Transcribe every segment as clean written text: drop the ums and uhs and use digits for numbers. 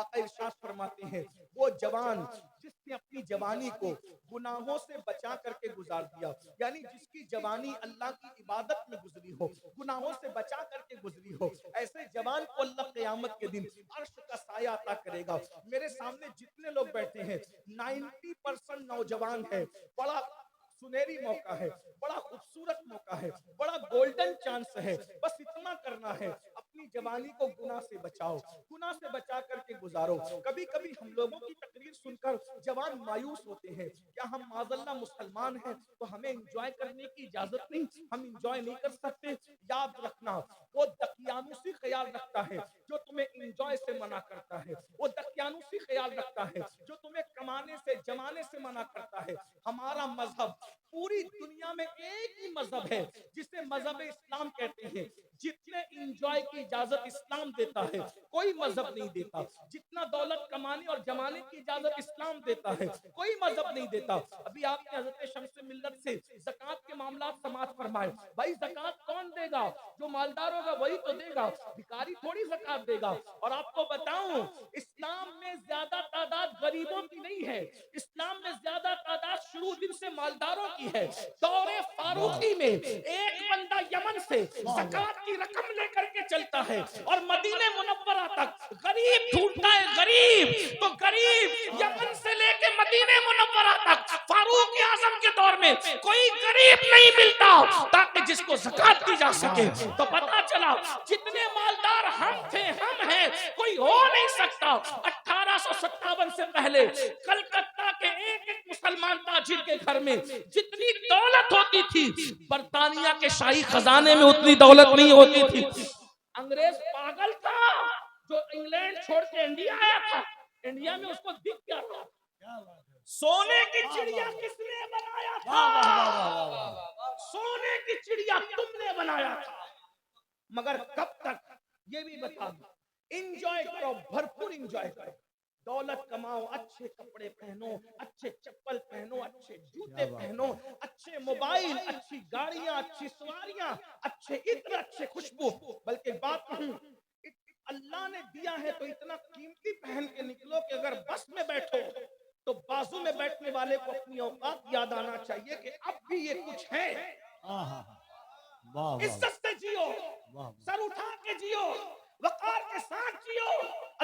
آقا ارشاد فرماتے ہیں وہ جوان جس نے اپنی جوانی کو گناہوں سے بچا کر کے گزار دیا، یعنی جس کی جوانی اللہ کی عبادت میں گزری ہو، گناہوں سے بچا کر کے گزری ہو، ایسے جوان کو اللہ قیامت کے دن عرش کا سایہ عطا کرے گا۔ میرے سامنے جتنے لوگ بیٹھے ہیں 90% نوجوان ہے، بڑا سنہری موقع ہے، بڑا خوبصورت موقع ہے، بڑا گولڈن چانس ہے، بس اتنا کرنا ہے اپنی جوانی کو گناہ سے بچاؤ، گناہ سے بچا کر کے گزارو۔ کبھی کبھی ہم لوگوں کی تقریر سن کر جوان مایوس ہوتے ہیں، کیا ہم معاذ اللہ مسلمان ہیں تو ہمیں انجوائے کرنے کی اجازت نہیں، ہم انجوائے نہیں کر سکتے؟ یاد رکھنا وہ دقیانوسی خیال رکھتا ہے جو تمہیں انجوائے سے منع کرتا ہے، وہ دقیانوسی خیال رکھتا ہے جو تمہیں کمانے سے جمانے سے منع کرتا ہے۔ ہمارا مذہب پوری دنیا میں ایک ہی مذہب ہے جسے مذہب اسلام کہتے ہیں، جتنے انجوائے کی اجازت اسلام دیتا ہے کوئی مذہب نہیں دیتا، جتنا دولت کمانے اور جمانے کی اجازت اسلام دیتا ہے کوئی مذہب نہیں دیتا۔ ابھی آپ نے حضرت شمس ملت سے زکوٰۃ کے معاملات سماعت فرمائے، بھائی زکوٰۃ کون دے گا؟ جو مالدار ہوگا وہی تو دے گا، بھکاری تھوڑی زکوٰۃ دے گا۔ اور آپ کو بتاؤں اسلام میں زیادہ تعداد غریبوں کی نہیں ہے، اسلام میں زیادہ تعداد شروع دن سے مالداروں کی ہے۔ دور فاروقی میں ایک بندہ یمن سے زکوٰۃ کی رقم لے کر کے چلتا ہے اور مدینہ منورہ تک غریب ڈھونڈتا ہے، غریب تو غریب یمن سے لے کے مدینہ منورہ تک فاروق اعظم کے دور میں کوئی غریب نہیں ملتا تاکہ جس کو زکوٰۃ دی جا سکے۔ تو پتا چلا جتنے مالدار ہم تھے ہم ہیں، کوئی ہو نہیں سکتا۔ 1857 سے پہلے کلکتہ کے ایک ایک مسلمان تاجر کے گھر میں جتنی دولت ہوتی تھی برطانیہ کے شاہی خزانے میں اتنی دولت نہیں ہوتی تھی۔ انگریز پاگل تھا جو انگلینڈ چھوڑ کے انڈیا آیا تھا، انڈیا میں اس کو دکھ کیا تھا؟ سونے کی چڑیا کس نے بنایا تھا؟ سونے کی چڑیا تم نے بنایا تھا۔ مگر کب تک یہ بھی بتا دو، انجوائے کرو، بھرپور انجوائے کرو، دولت کماؤ، اچھے کپڑے پہنو، اچھے چپل پہنو، اچھے جوتے پہنو، اچھے موبائل، اچھی گاڑیاں، اچھی سواریاں، اچھے عطر، اچھے خوشبو۔ بلکہ بات کہوں اللہ نے دیا ہے تو اتنا قیمتی پہن کے نکلو کہ اگر بس میں بیٹھو تو بازو میں بیٹھنے والے کو اپنی اوقات یاد آنا چاہیے کہ اب بھی یہ کچھ ہے۔ عزت سے جیو، سر اٹھا کے جیو، وقار کے ساتھ جیو۔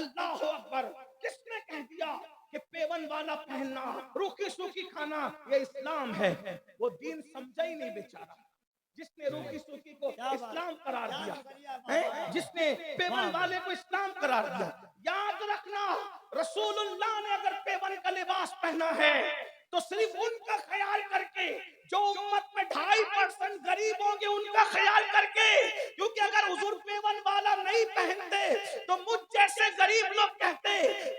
اللہ اکبر۔ کس نے کہہ دیا کہ پیون والا پہننا، روکھی سوکھی کھانا یہ اسلام ہے؟ وہ دین سمجھا ہی نہیں بیچارہ، جس نے روکھی سوکھی کو اسلام قرار دیا، جس نے پیون والے کو اسلام قرار دیا۔ یاد رکھنا رسول اللہ نے اگر پیون کا لباس پہنا ہے تو صرف ان کا خیال کر کے، جو امت میں 2.5% غریب ہوں گے ان کا خیال کر کے، کیونکہ اگر حضور پیون والا نہیں پہنتے تو مجھ جیسے غریب لوگ کہتے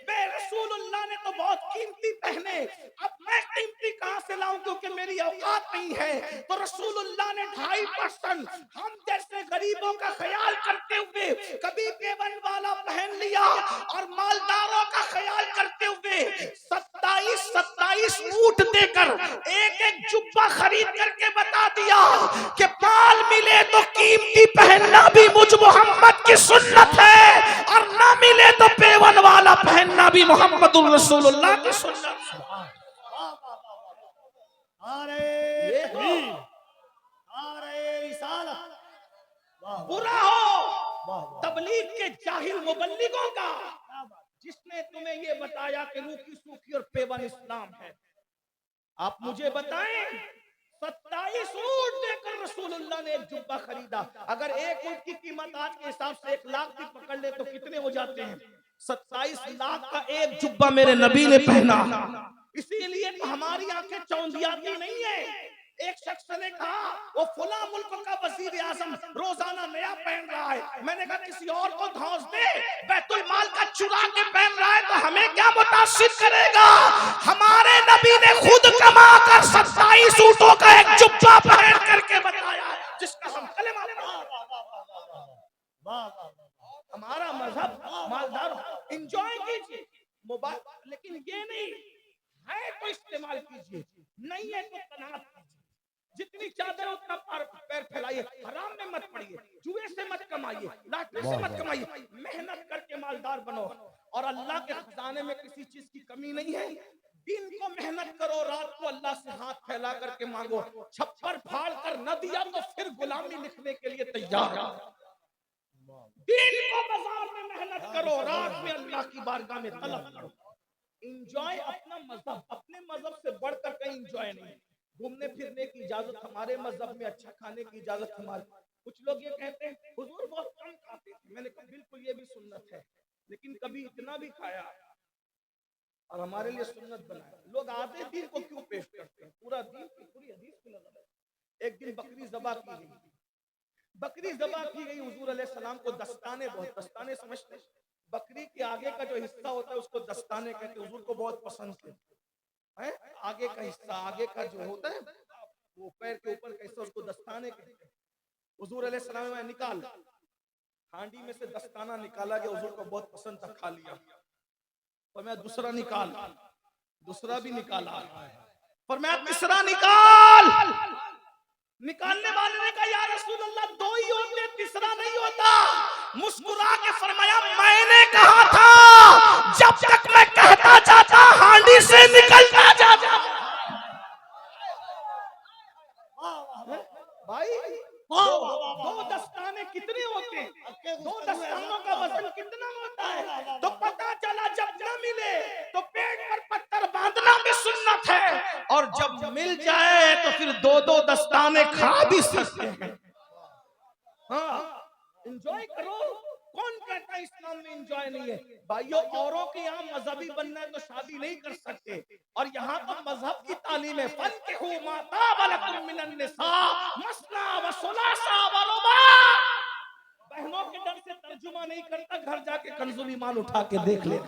بے رسول اللہ نے تو بہت قیمتی پہنے، اب میں قیمتی کہاں سے لاؤں کیونکہ میری اوقات نہیں ہے۔ تو رسول اللہ نے 2.5% ہم جیسے غریبوں کا خیال کرتے ہوئے کبھی پیون والا پہن لیا، اور مالداروں کا خیال کرتے ہوئے 27 اونٹ دے کر ایک ایک جبہ خرید کر کے بتا دیا کہ مال ملے تو قیمتی پہننا بھی مجھ محمد کی سنت ہے، اور نہ ملے تو پیون والا پہننا بھی محمد الرسول اللہ کی سنت ہے۔ برا ہو تبلیغ کے جاہل مبلغوں کا جس نے تمہیں یہ بتایا کہ روکھی سوکھی اور پیون اسلام ہے۔ آپ مجھے بتائیں 27 اونٹ دے کر رسول اللہ نے ایک جبہ خریدا، اگر ایک اونٹ کی قیمت آج کے حساب سے 1 لاکھ بھی پکڑ لے تو کتنے ہو جاتے ہیں؟ 27 لاکھ کا ایک جبہ میرے نبی نے پہنا۔ اسی لیے تو ہماری آنکھیں چوندیاتی نہیں ہیں۔ ایک شخص نے کہا وہ فلاں ملک کا وزیر اعظم روزانہ نیا پہن رہا ہے، میں نے کہا کسی اور کو دھونس دے، بیت المال کا چرا کے پہن رہا ہے تو ہمیں کیا متاثر کرے گا؟ ہمارے نبی نے خود کما کر 27 اونٹوں کا ایک جبہ پہن کر کے بتایا ہے جس کا ہم کلمہ ہمارا مذہب مالدار انجوائے کیجئے موبائل، لیکن یہ نہیں ہے تو استعمال کیجئے، نہیں ہے تو قناعت کیجئے۔ جتنی چادر اتنا پیر پھیلائیے، حرام میں مت پڑیے، جوئے سے مت کمائیے، لاٹری سے مت کمائیے، محنت کر کے مالدار بنو، اور اللہ کے خزانے میں کسی چیز کی کمی نہیں ہے۔ دن کو محنت کرو، رات کو اللہ سے ہاتھ پھیلا کر کے مانگو، چھپر پھاڑ کر نہ دیا تو پھر غلامی لکھنے کے لیے تیار ہو۔ دن کو بازار میں محنت کرو، رات میں اللہ کی بارگاہ میں طلب کرو۔ انجوائے اپنا مذہب، اپنے مذہب سے بڑھ کر کہیں انجوائے نہیں۔ گھومنے پھرنے کی اجازت ہمارے مذہب میں، اچھا کھانے کی اجازت ہمارے۔ کچھ لوگ یہ کہتے ہیں حضور بہت کم کھاتے تھے، میں نے کہا بالکل یہ بھی سنت ہے، لیکن کبھی اتنا بھی کھایا اور ہمارے لیے سنت بنایا۔ لوگ آدھے دین کو کیوں پیش کرتے ہیں، پورا دین کی پوری حدیث کی نظر ہے۔ ایک دن بکری ذبح کی گئی، بکری ذبح کی گئی، حضور علیہ السلام کو دستانے، بہت دستانے سمجھتے ہیں، بکری کے آگے کا جو حصہ ہوتا ہے اس کو دستانے کہتے ہیں، حضور کو بہت پسند تھے۔ آگے کا حصہ، آگے کا جو ہوتا ہے وہ پیر کے اوپر کا حصہ، اس کو دستانے کہتے ہیں۔ حضور علیہ السلام نے نکال، ہانڈی میں سے دستانہ نکالا گیا، حضور کو بہت پسند تھا، کھا لیا۔ فرمایا دوسرا نکال، دوسرا بھی نکالا، فرمایا تیسرا نکال۔ نکالنے والے نے کہا یا رسول اللہ دو ہی ہوتے، تیسرا نہیں ہوتا۔ مسکرا کے فرمایا میں نے کہا تھا جب تک میں کہتا جاتا ہانڈی سے نکلتا جاتا۔ بھائی دو دستانے کتنے ہوتے ہیں، دو دستانوں کا وزن کتنا ہوتا ہے؟ تو پتا چلا جب نہ ملے تو پیٹ پر پتھر باندھنا بھی سنت ہے، اور جب مل جائے تو پھر دو دو دستانے کھا بھی سکتے ہیں۔ ہاں انجوائے کرو۔ کون کہتا ہے اسلام میں انجوائے نہیں ہے؟ بھائیو اوروں کے یہاں مذہبی بننا ہے تو شادی نہیں کر سکتے، اور یہاں تو مذہب کی تعلیم ہے، فَانكِحُوا مَا طَابَ لَكُم مِّنَ النِّسَاءِ مَثْنَىٰ وَثُلَاثَ وَرُبَاعَ۔ بہنوں کے ڈر سے ترجمہ نہیں کرتا، گھر جا کے کنز ایمان اٹھا کے دیکھ لے،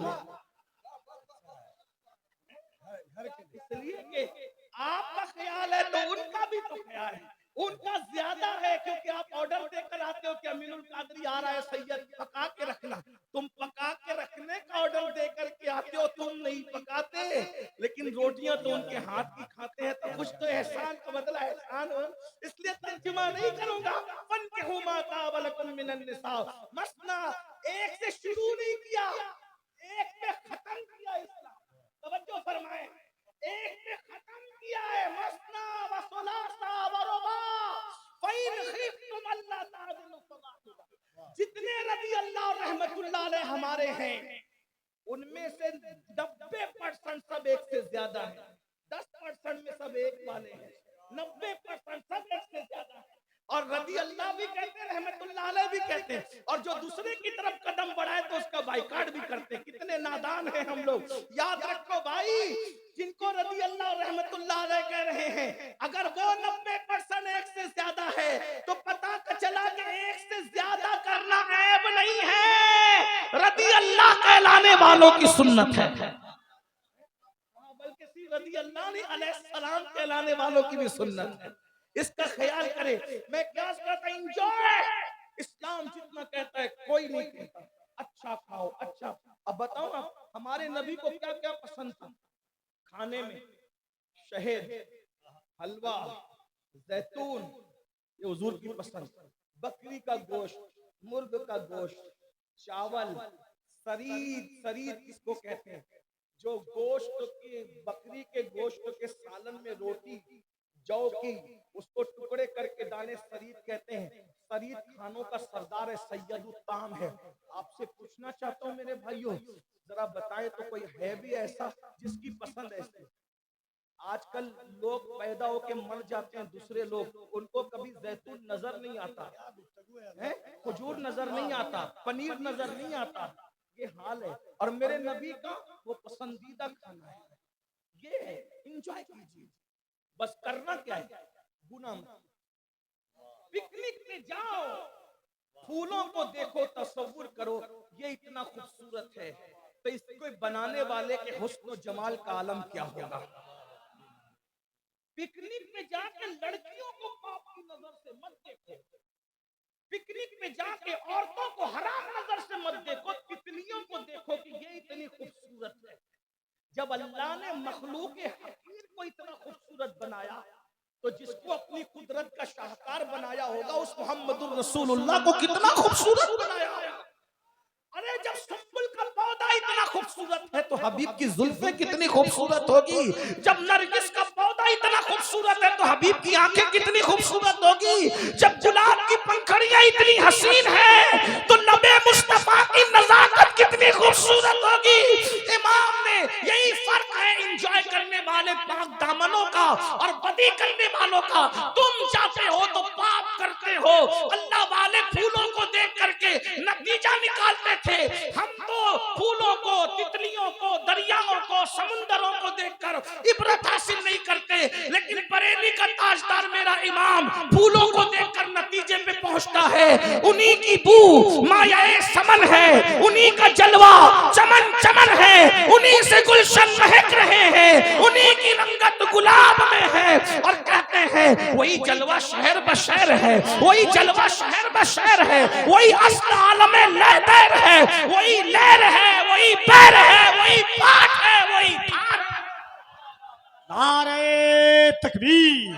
اس لیے کہ آپ کا خیال ہے تو ان کا بھی تو خیال ہے، ان کا زیادہ ہے، کیونکہ آپ آرڈر دے کر آتے ہو کہ امین القادری آ رہا ہے، سید پکا کے رکھنا، تم پکا کے رکھنے کا آرڈر دے کر کے آتے ہو، تم نہیں پکاتے، لیکن روٹیاں تو ان کے ہاتھ کی کھاتے ہیں، تو کچھ تو احسان کا بدلہ احسان ہو، اس لیے ترجمہ نہیں کروں گا۔ فَانكِحُوا مَا طَابَ لَكُم مِّنَ النِّسَاءِ مَثْنَىٰ، ایک سے شروع نہیں کیا، ایک پہ ختم کیا اسلام۔ توجہ فرمائیں، ایک پہ ختم کیا ہے، مثنیٰ وثلاث ورباع، فَإِنْ خِفْتُمْ أَلَّا تَعْدِلُوا فَوَاحِدَةً۔ جتنے رضی اللہ رحمت اللہ علیہ ہمارے ہیں ان میں سے 90% سب ایک سے زیادہ ہیں، 10% میں سب ایک والے ہیں، 90% سب ایک سے زیادہ ہیں، اور رضی اللہ بھی کہتے ہیں، رحمت اللہ علیہ بھی کہتے ہیں، اور جو دوسرے کی طرف قدم بڑھائے تو اس کا بائیکاٹ بھی کرتے ہیں۔ کتنے نادان ہیں ہم لوگ۔ یاد رکھو بھائی، جن کو رضی اللہ اور رحمت اللہ علیہ کہہ رہے ہیں، اگر وہ 90% ایک سے زیادہ ہے تو پتہ چلا کہ ایک سے زیادہ کرنا عیب نہیں ہے، رضی اللہ کہلانے والوں کی سنت ہے، بلکہ رضی اللہ علیہ السلام کہلانے والوں کی بھی سنت ہے۔ اس کا خیال کرے۔ میں کیا کہتا ہوں، انجوائے اسلام جتنا کہتا ہے کوئی نہیں کہتا۔ اچھا کھاؤ، اچھا۔ اب بتاؤ آپ ہمارے نبی کو کیا کیا پسند تھا کھانے میں؟ شہد، حلوہ، زیتون، یہ حضور کی پسند، بکری کا گوشت، مرغ کا گوشت، چاول، سرید، سرید کس کو کہتے ہیں؟ جو گوشت کے، بکری کے گوشت کے سالن میں روٹی جو کی اس کو ٹکڑے کر کے دانے سرید کہتے ہیں۔ سرید کھانوں کا سردار ہے، سید الطعام ہے۔ آپ سے پوچھنا چاہتا ہوں میرے بھائیوں، ذرا بتائیں تو کوئی ہے بھی ایسا جس کی پسند ایسی؟ آج کل لوگ پیدا ہو کے مر جاتے ہیں، دوسرے لوگ، ان کو کبھی زیتون نظر نہیں آتا، کھجور نظر نہیں آتا، پنیر نظر نہیں آتا، یہ حال ہے۔ اور میرے نبی کا وہ پسندیدہ کھانا ہے، یہ ہے۔ انجوائے کیجیے، بس کرنا کیا ہے، گناہ مت۔ پکنک پہ جاؤ، پھولوں کو دیکھو، تصور کرو یہ اتنا خوبصورت ہے، تو اس کو بنانے والے کے حسن و جمال کا عالم کیا ہوگا۔ پکنک پہ جا کے لڑکیوں کو پاپ کی نظر سے مت دیکھو، پکنک پہ جا کے عورتوں کو حرام نظر سے مت دیکھو، تتلیوں کو دیکھو کہ یہ اتنی خوبصورت ہے۔ جب اللہ نے مخلوق حقیر کو اتنا خوبصورت بنایا تو جس کو اپنی قدرت کا شاہکار بنایا ہوگا اس محمد الرسول اللہ کو کتنا خوبصورت بنایا ہوگا. ارے جب سنبل کا پودا اتنا خوبصورت ہے تو حبیب کی زلفیں کتنی خوبصورت ہوگی. جب نرگس کا پودا اتنا خوبصورت ہے تو حبیب کی آنکھیں کتنی خوبصورت ہوگی. جب گلاب کی پنکھڑیاں اتنی حسین ہیں تو لب مصطفیٰ کی نزاکت کتنی خوبصورت ہوگی. امام نے یہی فرق ہے انجوائے کرنے والے پاک دامنوں کا اور بدی کرنے والوں کا. تم جاتے ہو تو پاپ کرتے ہو, اللہ والے پھولوں کو دیکھ کر کے نتیجہ نکالتے تھے. ہم تو پھولوں کو, تتلیوں کو, دریاؤں کو, سمندروں کو دیکھ کر عبرت حاصل نہیں کرتے, لیکن بریلی کا تاجدار میرا امام پھولوں کو دیکھ کر نتیجے پہ پہنچتا ہے. انہی کی بو مایہ سمن ہے, انہی کا جلوہ چمن چمن ہے, انہی سے گلشن مہک رہے ہیں, انہی کی رنگت گلاب میں ہے. اور کہتے ہیں وہی جلوہ شہر بشہر ہے, وہی جلوہ شہر بشہر ہے, وہی اصل عالم لہدیر ہے, وہی لہر ہے, وہی پیر ہے, وہی پاٹ ہے, وہی پھار ہے. نعرہ تکبیر.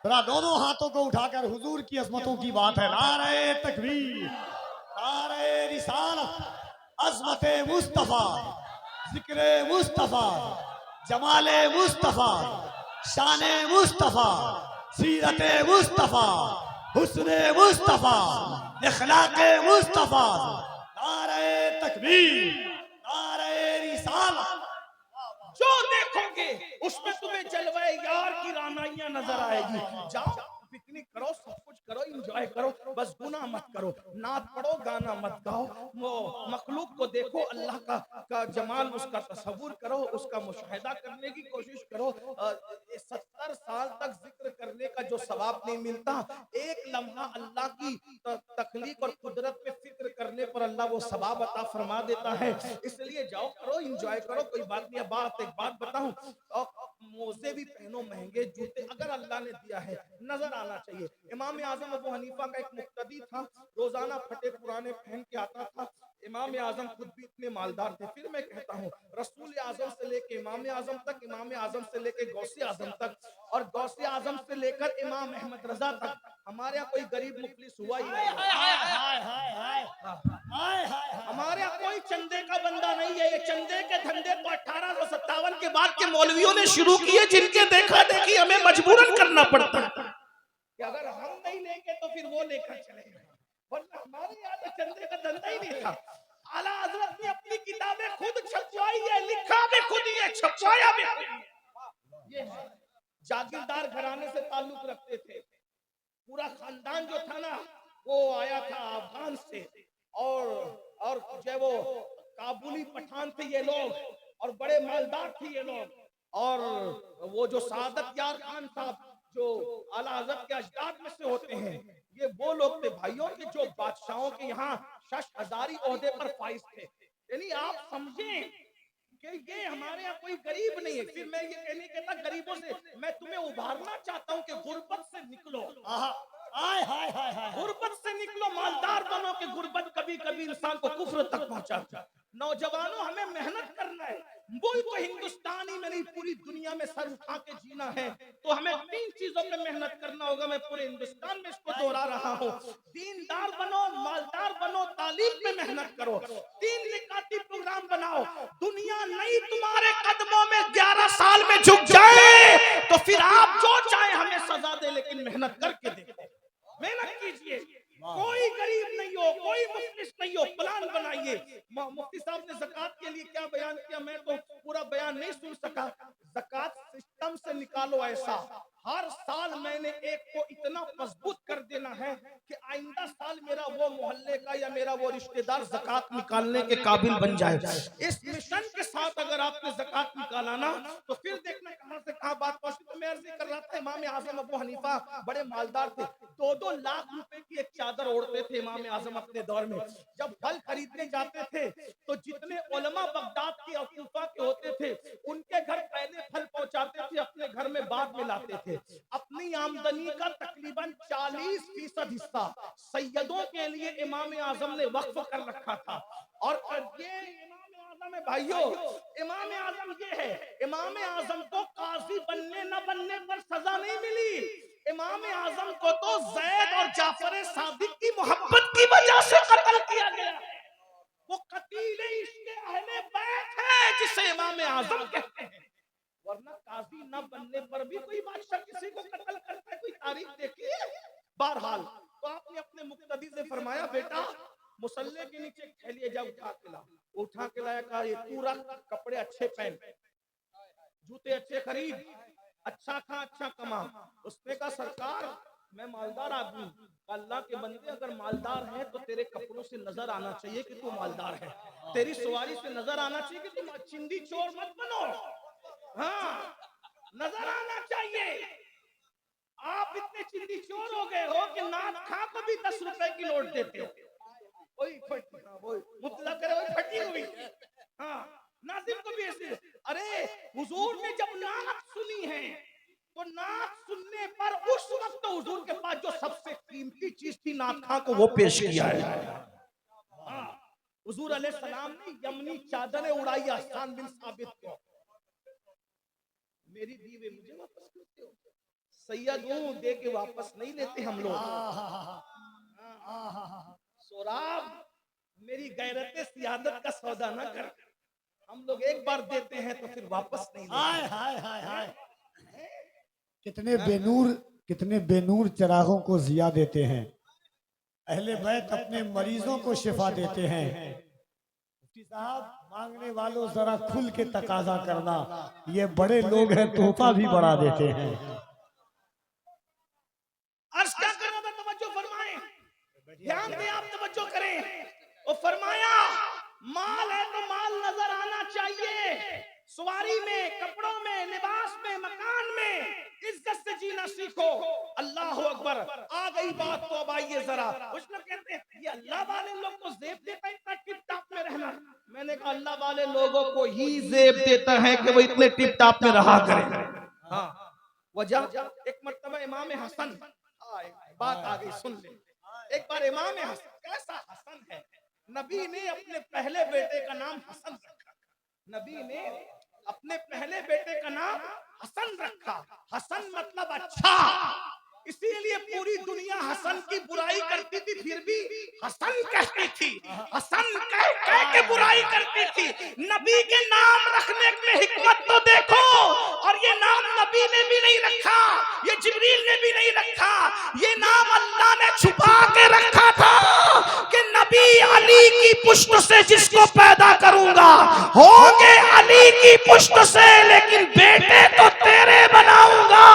ذرا دونوں ہاتھوں کو اٹھا کر حضور کی عظمتوں کی بات ہے. نعرہ تکبیر, نعرہ رسالت, عظمت مصطفیٰ, ذکر مصطفیٰ, جمال مصطفیٰ, شان مصطفیٰ, سیرت مصطفیٰ, حسن مصطفیٰ, اخلاق مصطفیٰ. نعرہ تکبیر, نعرہ رسالت. جو دیکھو گے اس میں تمہیں جلوہ یار کی رانائیاں نظر آئے گی. جاؤ پکنک کرو, سب کچھ کرو, انجوائے کرو, بس گناہ مت کرو, نعت پڑھو, گانا مت گاؤ. وہ مخلوق کو دیکھو, اللہ کا جمال, اس کا تصور کرو, اس کا مشاہدہ کرنے کی کوشش کرو. 70 سال تک ذکر کرنے کا جو ثواب نہیں ملتا, ایک لمحہ اللہ کی تخلیق اور قدرت پہ فکر کرنے پر اللہ وہ ثواب عطا فرما دیتا ہے. اس لیے جاؤ کرو, انجوائے کرو, کوئی بات نہیں. ایک بات بتاؤں, موزے بھی پہنو, مہنگے جوتے اگر اللہ نے دیا ہے نظر آنا چاہیے. امام اعظم ابو حنیفہ کا ایک مقتدی تھا, روزانہ پھٹے پرانے پہن کے آتا تھا. امام اعظم خود بھی اتنے مالدار تھے. پھر میں کہتا ہوں رسول اعظم سے لے کے امام اعظم تک, امام اعظم سے لے کے غوث اعظم تک, اور غوث اعظم سے لے کر امام احمد رضا تک ہمارے یہاں کوئی غریب مفلس ہوا ہی نہیں. ہمارے یہاں کوئی چندے کا بندہ نہیں ہے. یہ چندے کے دھندے تو 1857 کے بعد کے مولویوں نے شروع کیے, جن کے دیکھا دیکھی ہمیں مجبوراً کرنا پڑتا ہے کہ اگر ہم نہیں لیں گے تو پھر وہ لے کر چلے گئے. ورنہ ہمارے یہاں تو چندے کا دھندا ہی نہیں تھا. اعلیٰ حضرت نے اپنی کتابیں خود چھپوائی ہے, لکھا بھی خود ہی ہے, چھپوایا بھی خود ہی ہے. یہ ہے جاگیردار گھرانے سے تعلق رکھتے تھے. پورا خاندان جو تھا نا وہ آیا تھا افغان سے, اور جو ہے وہ کابلی پٹھان تھے یہ لوگ, اور بڑے مالدار تھے یہ لوگ. اور وہ جو سعادت یار خان صاحب جو اعلیٰ حضرت کے اجداد میں سے ہوتے ہیں, یہ وہ لوگ تھے بھائیوں کے جو بادشاہوں کے یہاں شش ہزاری عہدے پر فائز تھے. یعنی آپ سمجھیں کہ یہ ہمارے یہاں کوئی غریب نہیں ہے. پھر میں یہ کہنے کہتا غریبوں سے میں تمہیں ابھارنا چاہتا ہوں کہ غربت سے نکلو, غربت سے نکلو, مالدار بنو. کہ غربت کبھی کبھی انسان کو کفر تک پہنچاتا ہے. نوجوانوں ہمیں محنت کرنا ہے. ملک ہندوستانی میں نہیں پوری دنیا میں سر اٹھا کے جینا ہے تو ہمیں 3 چیزوں پہ محنت کرنا ہوگا. میں پورے ہندوستان میں اس کو دوہرا رہا ہوں. دیندار بنو, مالدار بنو, تعلیم پہ محنت کرو, 3 نکاتی پروگرام بناؤ. دنیا نہیں تمہارے قدموں میں 11 سال میں جھک جائے تو پھر آپ جو چاہیں ہمیں سزا دے, لیکن محنت کر کے دیکھو, محنت کیجئے. کوئی غریب نہیں ہو, کوئی مفلس نہیں ہو, پلان بنائیے. مفتی صاحب نے زکوٰۃ کے لیے کیا بیان کیا, میں تو پورا بیان نہیں سن سکا. زکوٰۃ سسٹم سے نکالو ایسا, ہر سال میں نے ایک کو اتنا مضبوط کر دینا ہے کہ آئندہ سال میرا وہ محلے کا یا میرا وہ رشتہ دار زکوٰۃ نکالنے کے قابل بن جائے. اس مشن کے ساتھ اگر آپ نے زکوٰۃ نکالا نا تو پھر دیکھنا کہاں سے کہاں بات پہنچی. تو میں عرض کر رہا تھا امام اعظم ابو حنیفہ بڑے مالدار تھے, 2-2 لاکھ روپے کی ایک چادر اوڑھتے تھے امام اعظم اپنے دور میں. جب پھل خریدنے جاتے تھے تو جتنے علماء بغداد کے اور کوفہ کے ہوتے تھے ان کے گھر پہلے پھل پہنچاتے تھے, اپنے گھر میں بعد میں لاتے تھے. اپنی آمدنی کا تقریباً 40% حصہ سیدوں کے لیے امام اعظم نے وقف کر رکھا تھا. اور یہ امام اعظم بھائیو امام اعظم یہ ہے، امام اعظم کو قاضی بننے نہ بننے پر سزا نہیں ملی، امام اعظم کو تو زید اور جعفر صادق کی محبت کی وجہ سے قتل کیا گیا، وہ قتیل عشق اہل بیت ہے جسے امام اعظم کہتے ہیں، ورنہ قاضی نہ بننے پر بھی کوئی بادشاہ کسی کو قتل کرتا ہے، کوئی تاریخ دیکھی ہے؟ بہرحال تو آپ نے اپنے مقتدی سے فرمایا بیٹا مصلے کے نیچے کھیلیے جا، اٹھا کے لا، اٹھا کے لایا، کہا یہ تو رکھ، کپڑے اچھے پہن، جوتے اچھے خرید، اچھا کھا اچھا کما۔ اس نے کہا سرکار میں مالدار آدمی، اللہ کے بندے اگر مالدار ہیں تو تیرے کپڑوں سے نظر آنا چاہیے کہ تو مالدار ہے، تیری سواری سے نظر آنا چاہیے کہ تم چندی چور مت بنو، ہاں نظر آنا چاہیے۔ آپ اتنے چندی چور ہو گئے ہو کہ نعت خواں کو بھی 10 روپے کی نوٹ دیتے ہو، وہی پھٹی، ہاں وہی مطلق کرے وہی پھٹی ہوئی، ہاں ناظم کو بھی ایسے، ارے حضور نے جب نعت سنی ہے تو نعت سننے پر اس وقت حضور کے پاس جو سب سے قیمتی چیز تھی نعت خواں کو وہ پیش کیا ہے، ہاں حضور علیہ السلام نے یمنی چادریں اڑائی حسان بن ثابت کو، میری بیوی مجھے واپس کرتے ہو، سید ہوں دے کے واپس نہیں لیتے ہم لوگ، سوراب میری غیرت سیادت کا سودا نہ کر، ہم لوگ ایک بار دیتے ہیں تو پھر واپس نہیں ہائے لیتے، ہائے ہائے ہائے، کتنے بے نور چراغوں کو ضیاء دیتے ہیں، اہل بیت اپنے مریضوں کو شفا دیتے ہیں۔ مفتی صاحب مانگنے والوں ذرا کھل کے تقاضا کرنا، یہ بڑے لوگ ہیں تحفہ بھی بڑھا دیتے ہیں۔ عرض کیا کر رہا تھا، توجہ فرمائیں، دھیان دیں آپ توجہ کریں، وہ فرمایا مال ہے تو مال نظر آنا چاہیے، سواری میں، کپڑوں میں، لباس میں، مکان میں عزت سے جینا سیکھو، اللہ اکبر، آ گئی بات تو اب آئیے ذرا، کچھ لوگ کہتے ہیں یہ اللہ والے لوگ کو زیب دیتا ہے اتنا ٹپ ٹاپ میں رہنا، میں نے کہا اللہ والے لوگوں کو ہی زیب دیتا ہے کہ وہ اتنے ٹپ ٹاپ میں رہا کریں، ہاں وجہ ایک مرتبہ امام حسن، بات آ گئی سن لیں، ایک بار امام حسن، کیسا حسن ہے، نبی نے اپنے پہلے بیٹے کا نام حسن رکھا، نبی نے اپنے پہلے بیٹے کا نام حسن رکھا، حسن مطلب اچھا، اسی لیے پوری دنیا حسن کی برائی کرتی تھی پھر بھی حسن کہتی تھی، حسن کہہ کے برائی کرتی تھی، نبی کے نام رکھنے میں حکمت تو دیکھو، اور یہ نام نبی نے بھی نہیں رکھا، یہ جبریل نے بھی نہیں رکھا، یہ نام اللہ نے چھپا کے رکھا تھا کہ نبی علی کی پشت سے جس کو پیدا کروں گا ہوں گے علی کی پشت سے، لیکن بیٹے تو تیرے بناؤں گا،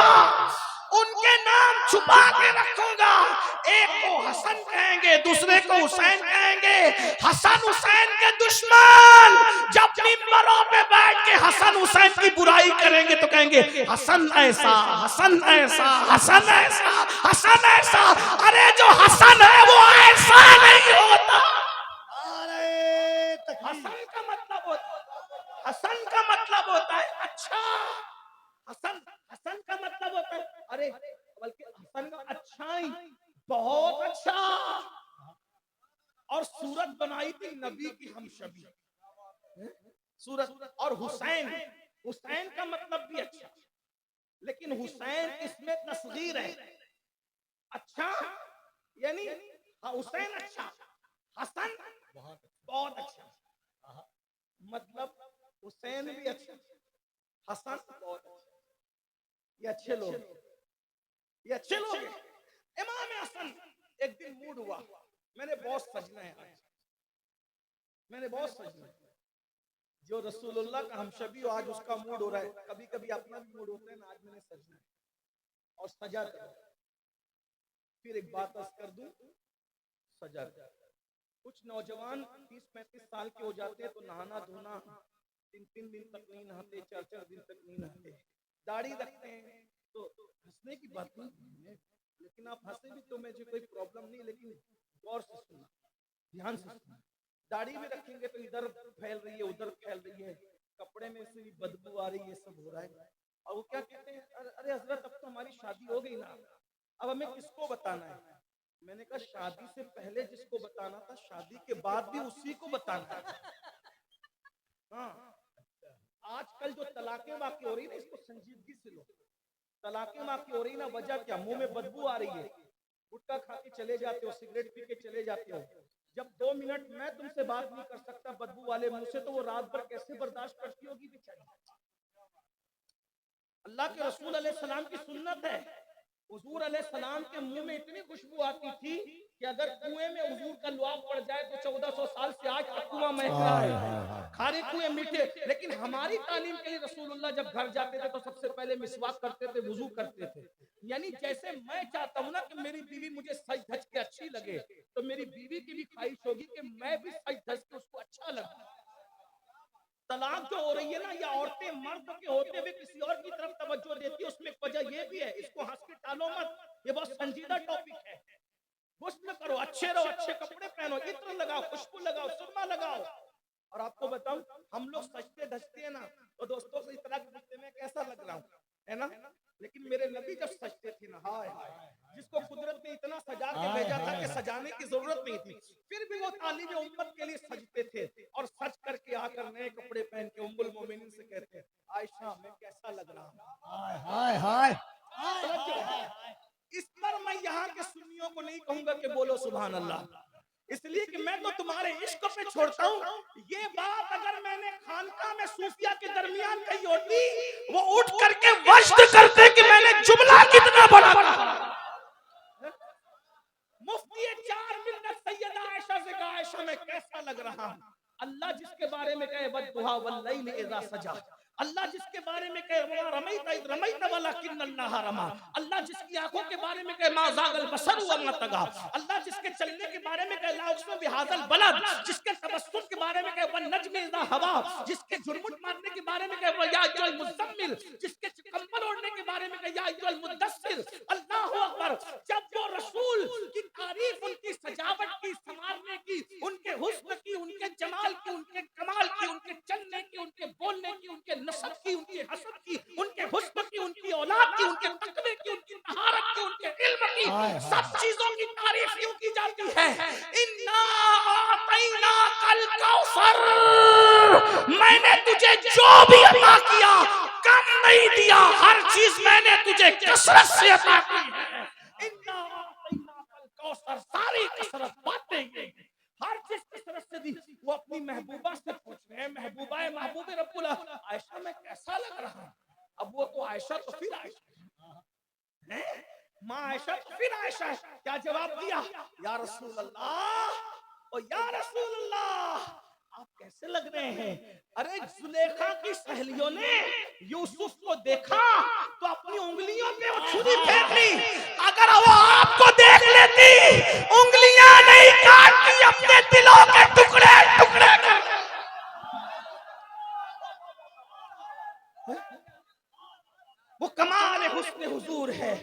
ان کے نام چھپا کے رکھوں گا، ایک کو حسن کہیں گے دوسرے کو حسین کہیں گے، حسن حسین کے دشمن جب منبروں پہ بیٹھ کے حسن حسین کی برائی کریں گے تو کہیں گے حسن ایسا، حسن ایسا، حسن ایسا، حسن ایسا، ارے جو حسن ہے وہ ایسا نہیں ہوتا، حسن کا مطلب ہوتا ہے، حسن کا مطلب ہوتا ہے اچھا، حسن حسن کا مطلب ہوتا ہے ارے بلکہ حسن کا اچھائی، بہت اچھا، اور صورت بنائی تھی نبی کی ہم شبی صورت، اور حسین، حسین کا مطلب بھی اچھا، لیکن حسین اس میں تصغیر ہے، اچھا یعنی حسین اچھا، حسن بہت اچھا، مطلب حسین بھی اچھا، حسن بہت اچھا، یہ اچھے لوگ، یہ اچھے لوگ ہیں۔ امام حسن ایک دن موڈ ہوا، میں نے بہت سجنا ہے آج، میں نے بہت سجنا ہے، جو رسول اللہ کا ہمشبی ہو آج اس کا موڈ ہو رہا ہے، کبھی کبھی اپنا بھی موڈ ہوتا ہے نا، آج میں نے سجنا ہے اور سجا کر، پھر ایک بات عرض کر دوں، سجا کر، کچھ نوجوان 30-35 سال کے ہو جاتے ہیں تو نہانا دھونا 3 دن تک نہیں نہاتے، 4 دن تک نہیں نہاتے، داڑھی رکھتے ہیں تو ہنسنے کی بات نہیں ہے، لیکن آپ ہنسے بھی تو مجھے کوئی پرابلم نہیں، لیکن غور سے سننا، دھیان سے سننا، داڑھی بھی رکھیں گے تو ادھر پھیل رہی ہے ادھر پھیل رہی ہے، کپڑے میں سے بھی بدبو آ رہی ہے، یہ سب ہو رہا ہے، اور وہ کیا کہتے ہیں ارے حضرت اب تو ہماری شادی ہو گئی نا، اب ہمیں کس کو بتانا ہے، میں نے کہا شادی سے پہلے جس کو بتانا تھا شادی کے بعد بھی اسی کو بتانا ہے، ہاں آج کل جو طلاقیں واقع ہو رہی نا اس کو سنجیدگی سے لو. طلاقیں واقع ہو رہی نا وجہ کیا؟ منہ میں بدبو آ رہی ہے, گٹکا کھا کے چلے جاتے ہو, سگریٹ پی کے چلے جاتے ہو. جب 2 منٹ میں تم سے بات نہیں کر سکتا بدبو والے منہ سے, تو وہ رات بھر کیسے برداشت کرتی ہوگی بیچاری؟ اللہ کے رسول علیہ السلام کی سنت ہے, حضور علیہ السلام کے منہ میں اتنی خوشبو آتی تھی کہ اگر کنویں میں حضور کا لعاب پڑ جائے تو 1400 سال سے آج تک کنواں مہک رہا ہے. کھارے کنویں میٹھے. لیکن ہماری تعلیم کے لیے رسول اللہ جب گھر جاتے تھے تو سب سے پہلے مسواک کرتے تھے, وضو کرتے تھے. یعنی جیسے میں چاہتا ہوں نا کہ میری بیوی مجھے سج دھج کے اچھی لگے, تو میری بیوی کی بھی خواہش ہوگی کہ میں بھی سج دھج کے اس کو اچھا لگوں. طلاق جو ہو رہی ہے نا, یا عورتیں مرد کے ہوتے ہوئے کسی اور کی طرف توجہ دیتی ہے, اس میں ایک وجہ یہ بھی ہے. اس کو ہنس کے ٹالو مت, یہ بہت سنجیدہ ٹاپک ہے. غسل کرو, اچھے رہو, اچھے کپڑے پہنو, عطر لگاؤ, خوشبو لگاؤ, سرما لگاؤ. اور آپ کو بتاؤں, ہم لوگ سجتے دھجتے ہیں نا تو دوستوں سے اس طرح پوچھتے میں کیسا لگ رہا ہوں, ہے نا. لیکن میرے نبی جب سجتے تھے نا, ہائے ہائے, جس کو قدرت نے اتنا سجا کے بھیجا تھا کہ سجانے کی ضرورت نہیں تھی, پھر بھی وہ تعلیم امت کے لیے سجتے تھے. اور سج کر کے آ کر نئے کپڑے پہن کے ام المومنین سے کہتے ہیں, عائشہ میں کیسا لگ رہا ہوں. ہائے ہائے. اس پر میں یہاں کے سنیوں کو نہیں کہوں گا کہ بولو سبحان اللہ, اس لیے کہ میں تو تمہارے عشق پہ چھوڑتا ہوں. یہ بات اگر میں نے خانقاہ میں صوفیہ کے درمیان کہی ہوتی, وہ اٹھ کر کے وجد کرتے کہ میں نے جملہ کتنا بڑا کہا. مفتی 4 منٹ سیدہ عائشہ سے کہا, عائشہ میں کیسا لگ رہا ہوں. اللہ جس کے بارے میں کہے والضحیٰ واللیل اذا سجا, اللہ جس کے بارے میں کہے وما رمیت اذ رمیت ولکن اللہ رما, اللہ جس کی آنکھوں کے بارے میں کہے ما زاغ البصر وما طغى, اللہ جس کے چلنے کے بارے میں کہے لا اقسم بهذا البلد, جس کے تبسم کے بارے میں کہے والنجم اذا هوى, جس کے جھرمٹ مارنے کے بارے میں کہے یا ایھا المزمل, جس کے کمبل اوڑھنے کے بارے میں کہے یا ایھا المدثر. اللہ اکبر. جب وہ رسول کی تعریف, ان کی سجاوٹ کی, سنوارنے کی, ان کے حسن کی, ان کے جمال کی, ان کے کمال کی, ان کے چلنے کی, ان کے بولنے کی, ان کے نسب کی, ان کے حسب کی, ان کے حسن کی, ان کی اولاد کی, ان کے تقوی کی, ان کی طہارت کی, ان کے علم کی, سب چیزوں کی تعریف کیوں کی جاتی ہے؟ انا اعطیناک الکوثر, میں نے تجھے جو بھی عطا کیا کم نہیں دیا, ہر چیز میں نے تجھے کثرت سے عطا کی ہے. انا اعطیناک الکوثر, ساری کثرت باتیں یہ ہر چیز کثرت سے دی. وہ اپنی محبوبہ سے پوچھ رہے ہیں, محبوبہ محبوب رب اللہ, عائشہ میں کیسا لگ رہا ہوں. اب وہ تو عائشہ تو پھر عائشہ ہے, ماں عائشہ تو پھر عائشہ ہے. کیا جواب دیا؟ یا رسول اللہ, او یا رسول اللہ, آپ کیسے لگ رہے ہیں. ارے زلیخا کی سہیلیوں نے یوسف کو دیکھا تو اپنی انگلیوں پہ وہ چھری پھینک لی. اگر وہ آپ کو دیکھ لیتی, انگلیاں نہیں کاٹتی, اپنے دلوں کے ٹکڑے ٹکڑے کر. وہ کمال حسن حضور ہے